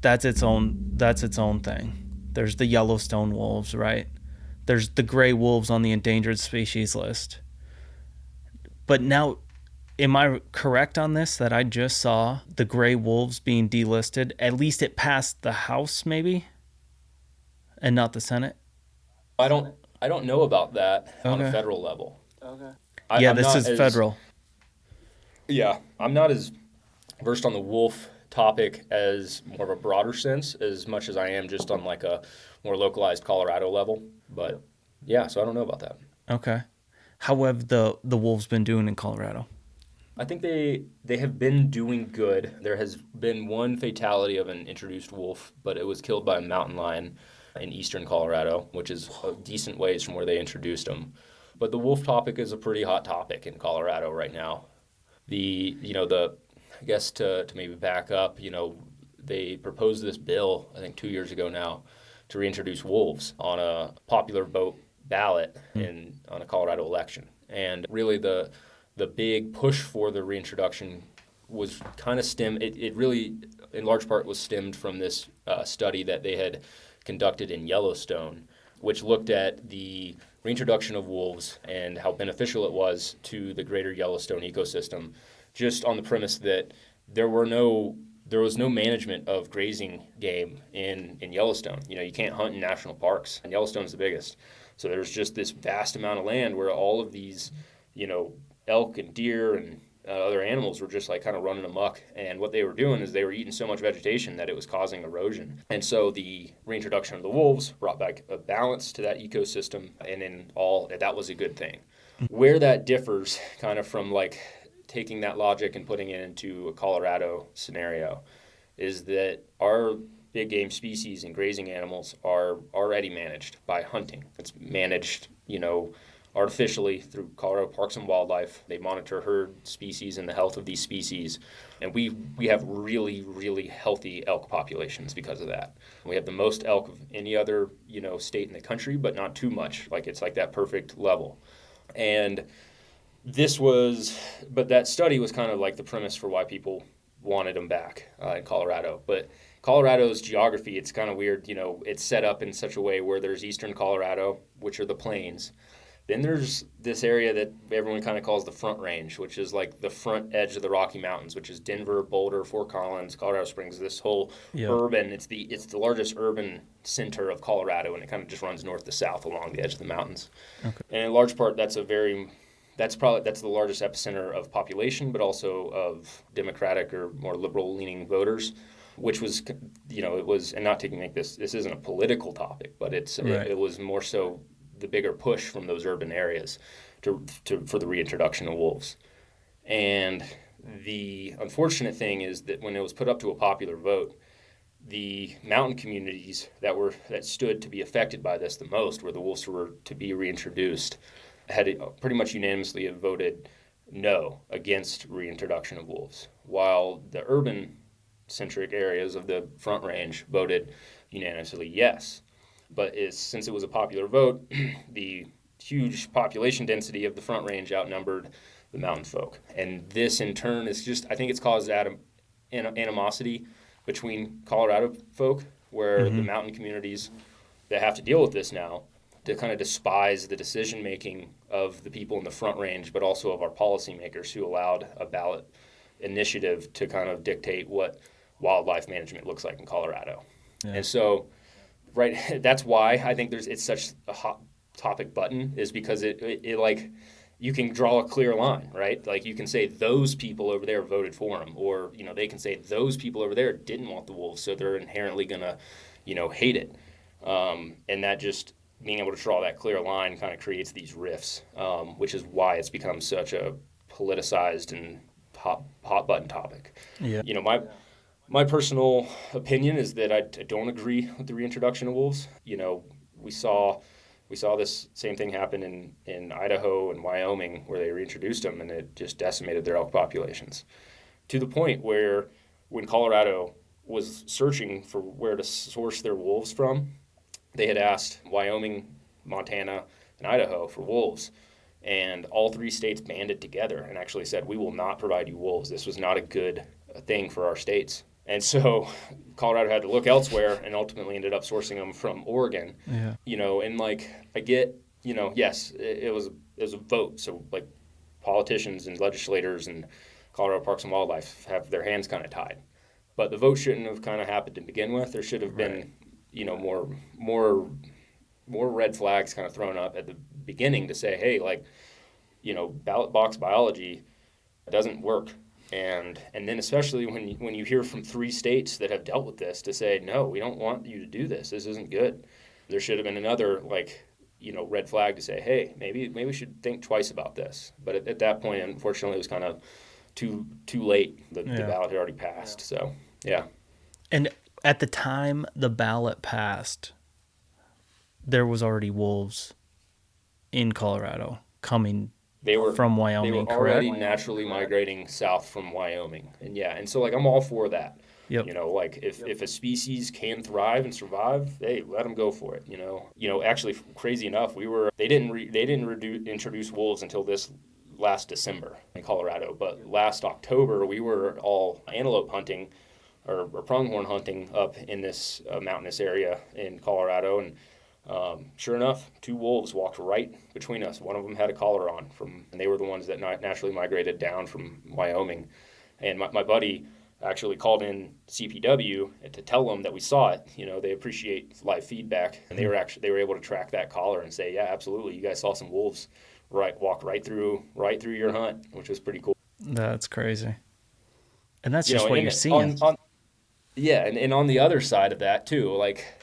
That's its own thing. There's the Yellowstone wolves, right? There's the gray wolves on the endangered species list. But now, am I correct on this that I just saw the gray wolves being delisted? At least it passed the House, maybe, and not the Senate. I don't know about that on a Okay. federal level. Okay. This is federal. Yeah, I'm not as versed on the wolf topic as more of a broader sense, as much as I am just on like a more localized Colorado level. But yeah, so I don't know about that. Okay. How have the wolves been doing in Colorado? I think they have been doing good. There has been one fatality of an introduced wolf, but it was killed by a mountain lion in eastern Colorado, which is a decent ways from where they introduced them. But the wolf topic is a pretty hot topic in Colorado right now. I guess to maybe back up, they proposed this bill, I think 2 years ago now, to reintroduce wolves on a popular vote ballot on a Colorado election. And really the big push for the reintroduction was kind of it really, in large part, was stemmed from this study that they had conducted in Yellowstone, which looked at the reintroduction of wolves and how beneficial it was to the greater Yellowstone ecosystem, just on the premise that there was no management of grazing game in Yellowstone. You can't hunt in national parks, and Yellowstone's the biggest. So there's just this vast amount of land where all of these, elk and deer and other animals were just like kind of running amok. And what they were doing is they were eating so much vegetation that it was causing erosion. And so the reintroduction of the wolves brought back a balance to that ecosystem, and that was a good thing. Where that differs kind of from like taking that logic and putting it into a Colorado scenario is that our big game species and grazing animals are already managed by hunting. It's managed, artificially through Colorado Parks and Wildlife. They monitor herd species and the health of these species. And we have really, really healthy elk populations because of that. We have the most elk of any other, state in the country, but not too much. Like it's like that perfect level. And but that study was kind of like the premise for why people wanted them back in Colorado. But Colorado's geography, it's kind of weird. It's set up in such a way where there's eastern Colorado, which are the plains. Then there's this area that everyone kind of calls the Front Range, which is like the front edge of the Rocky Mountains, which is Denver, Boulder, Fort Collins, Colorado Springs, this whole urban, it's the largest urban center of Colorado, and it kind of just runs north to south along the edge of the mountains. Okay. And in large part, that's the largest epicenter of population, but also of Democratic or more liberal-leaning voters, which was, it was, and not to make this isn't a political topic, but it was more so the bigger push from those urban areas for the reintroduction of wolves. And the unfortunate thing is that when it was put up to a popular vote, the mountain communities that stood to be affected by this the most, where the wolves were to be reintroduced, had pretty much unanimously voted no against reintroduction of wolves, while the urban-centric areas of the Front Range voted unanimously yes. But since it was a popular vote, the huge population density of the Front Range outnumbered the mountain folk. And this, in turn, I think it's caused animosity between Colorado folk, where the mountain communities that have to deal with this now, to kind of despise the decision-making of the people in the Front Range, but also of our policymakers who allowed a ballot initiative to kind of dictate what wildlife management looks like in Colorado. Yeah. And so, that's why I think it's such a hot topic button, is because it you can draw a clear line, right? Like you can say those people over there voted for him, or they can say those people over there didn't want the wolves, so they're inherently gonna, hate it. And that just being able to draw that clear line kind of creates these rifts, which is why it's become such a politicized and hot button topic. Yeah. My personal opinion is that I don't agree with the reintroduction of wolves. We saw this same thing happen in Idaho and Wyoming, where they reintroduced them, and it just decimated their elk populations, to the point where when Colorado was searching for where to source their wolves from, they had asked Wyoming, Montana, and Idaho for wolves. And all three states banded together and actually said, we will not provide you wolves. This was not a good thing for our states. And so Colorado had to look elsewhere and ultimately ended up sourcing them from Oregon. Yeah. And like I get, yes, it was a vote. So like politicians and legislators and Colorado Parks and Wildlife have their hands kind of tied. But the vote shouldn't have kind of happened to begin with. There should have been, more red flags kind of thrown up at the beginning to say, hey, like, ballot box biology doesn't work. And then especially when you hear from 3 states that have dealt with this to say, no, we don't want you to do this. This isn't good. There should have been another, red flag to say, hey, maybe we should think twice about this. But at that point, unfortunately, it was kind of too late. The ballot had already passed. Yeah. So, yeah. And at the time the ballot passed, there was already wolves in Colorado coming from Wyoming, they were correct? already naturally migrating south from Wyoming. And so I'm all for that. Yep. If a species can thrive and survive, hey, let them go for it. Actually, crazy enough, they didn't introduce wolves until this last December in Colorado, but last October we were all antelope hunting or pronghorn hunting up in this mountainous area in Colorado, and sure enough, 2 wolves walked right between us. One of them had a collar on, and they were the ones that naturally migrated down from Wyoming. And my buddy actually called in CPW to tell them that we saw it. They appreciate live feedback, and they were able to track that collar and say, yeah, absolutely, you guys saw some wolves walk right through your hunt, which was pretty cool. That's crazy. And that's just what you're seeing. And on the other side of that too,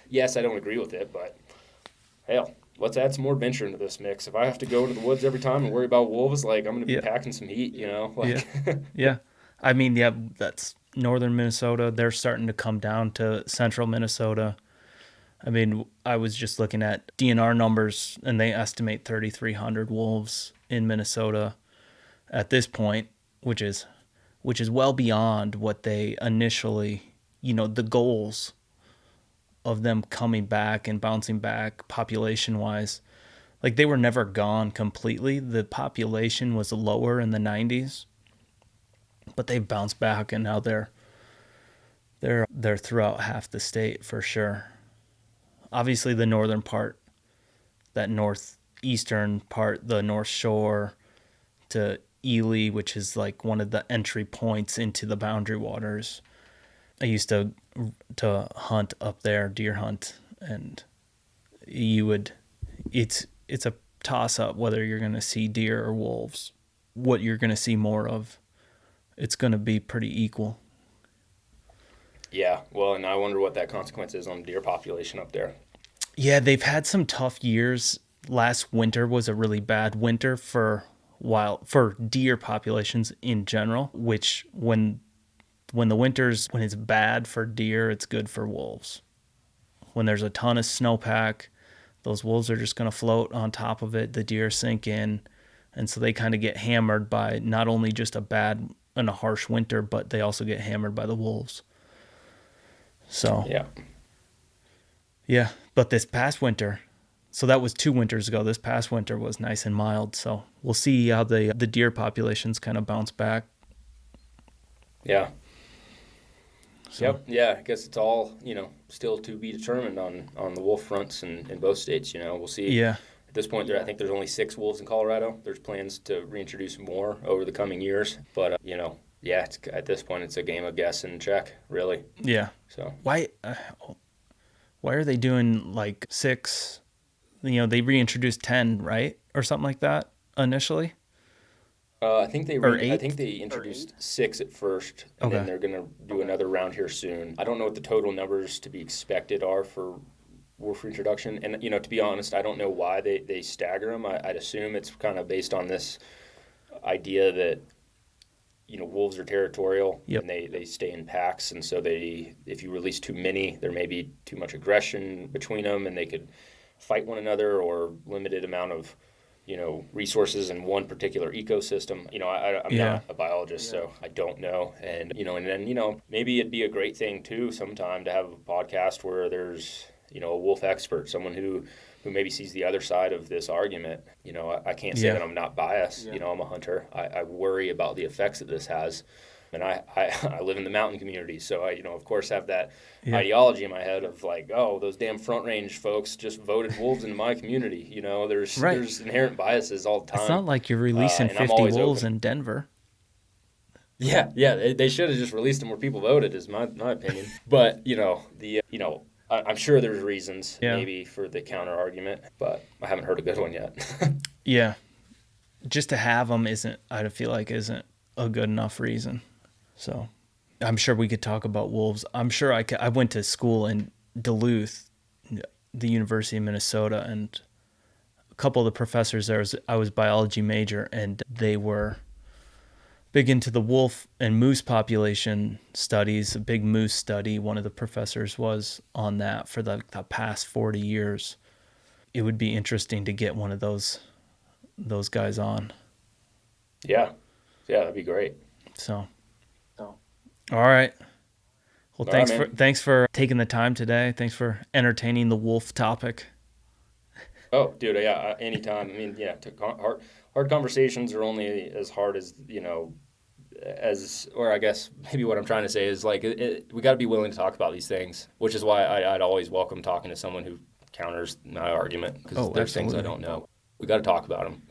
yes, I don't agree with it, but hell, let's add some more adventure into this mix. If I have to go into the woods every time and worry about wolves, I'm going to be packing some heat, Yeah. I mean, that's northern Minnesota. They're starting to come down to central Minnesota. I mean, I was just looking at DNR numbers, and they estimate 3,300 wolves in Minnesota at this point, which is well beyond what they initially, the goals of them coming back and bouncing back population-wise. They were never gone completely. The population was lower in the 90s, but they've bounced back, and now they're throughout half the state for sure. Obviously, the northern part, that northeastern part, the North Shore to Ely, which is one of the entry points into the Boundary Waters. I used to hunt up there, deer hunt, and it's a toss up whether you're going to see deer or wolves. What you're going to see more of, it's going to be pretty equal. Yeah, well, and I wonder what that consequence is on the deer population up there. Yeah, they've had some tough years. Last winter was a really bad winter for deer populations in general, which when it's bad for deer, it's good for wolves. When there's a ton of snowpack, those wolves are just going to float on top of it. The deer sink in, and so they kind of get hammered by not only just a bad and a harsh winter, but they also get hammered by the wolves. So yeah, but this past winter, so that was 2 winters ago. This past winter was nice and mild, so we'll see how the deer populations kind of bounce back. Yeah. So. Yep. Yeah, I guess it's all, still to be determined on the wolf fronts in both states. We'll see. Yeah. At this point, I think there's only 6 wolves in Colorado. There's plans to reintroduce more over the coming years. But, at this point, it's a game of guess and check, really. Yeah. So why are they doing 6? They reintroduced 10, right? Or something like that initially? I think they Or I think eight? they introduced 6 at first, and then Okay. they're going to do another round here soon. I don't know what the total numbers to be expected are for wolf reintroduction, and to be honest, I don't know why they stagger them. I'd assume it's kind of based on this idea that wolves are territorial, Yep. and they stay in packs, and so if you release too many, there may be too much aggression between them, and they could fight one another, or limited amount of resources in one particular ecosystem. I'm Yeah. not a biologist, so I don't know. And then maybe it'd be a great thing too sometime to have a podcast where there's a wolf expert, someone who maybe sees the other side of this argument. I can't say Yeah. that I'm not biased. I'm a hunter. I worry about the effects that this has. And I live in the mountain community, so I, of course, have that Yeah. ideology in my head of like, oh, those damn Front Range folks just voted wolves into my community. Right. There's inherent biases all the time. It's not like you're releasing and I'm 50 always wolves open. in Denver. Yeah, they should have just released them where people voted, is my opinion. But I'm sure there's reasons maybe for the counter argument, but I haven't heard a good one yet. Yeah. Just to have them isn't a good enough reason. So I'm sure we could talk about wolves. I'm sure I went to school in Duluth, the University of Minnesota, and a couple of the professors there, I was biology major, and they were big into the wolf and moose population studies, a big moose study. One of the professors was on that for the past 40 years. It would be interesting to get one of those guys on. Yeah, that'd be great. So, all right. Well, All right, man. thanks for taking the time today. Thanks for entertaining the wolf topic. Oh, dude, yeah, anytime. I mean, yeah, hard conversations are only as hard as, or I guess maybe what I'm trying to say is like, we got to be willing to talk about these things, which is why I'd always welcome talking to someone who counters my argument, because there's things I don't know. We got to talk about them.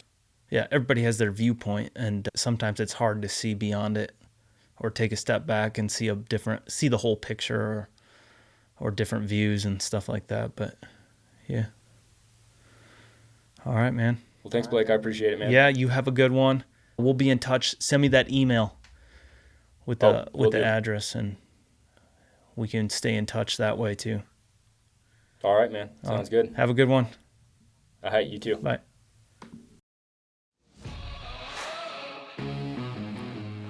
Yeah, everybody has their viewpoint, and sometimes it's hard to see beyond it, or take a step back and see the whole picture, or different views and stuff like that. But yeah. All right, man. Well, thanks, Blake. I appreciate it, man. Yeah, you have a good one. We'll be in touch. Send me that email with the address, and we can stay in touch that way too. All right, man. Sounds good. Have a good one. All right, you too. Bye.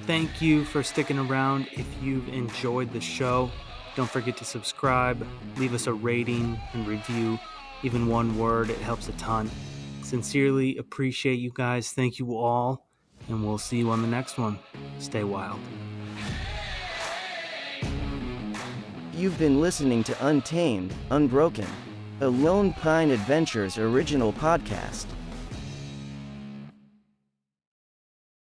Thank you for sticking around. If you've enjoyed the show, don't forget to subscribe, leave us a rating and review. Even one word, it helps a ton. Sincerely appreciate you guys. Thank you all, and we'll see you on the next one. Stay wild. You've been listening to Untamed, Unbroken, a Lone Pine Adventures original podcast.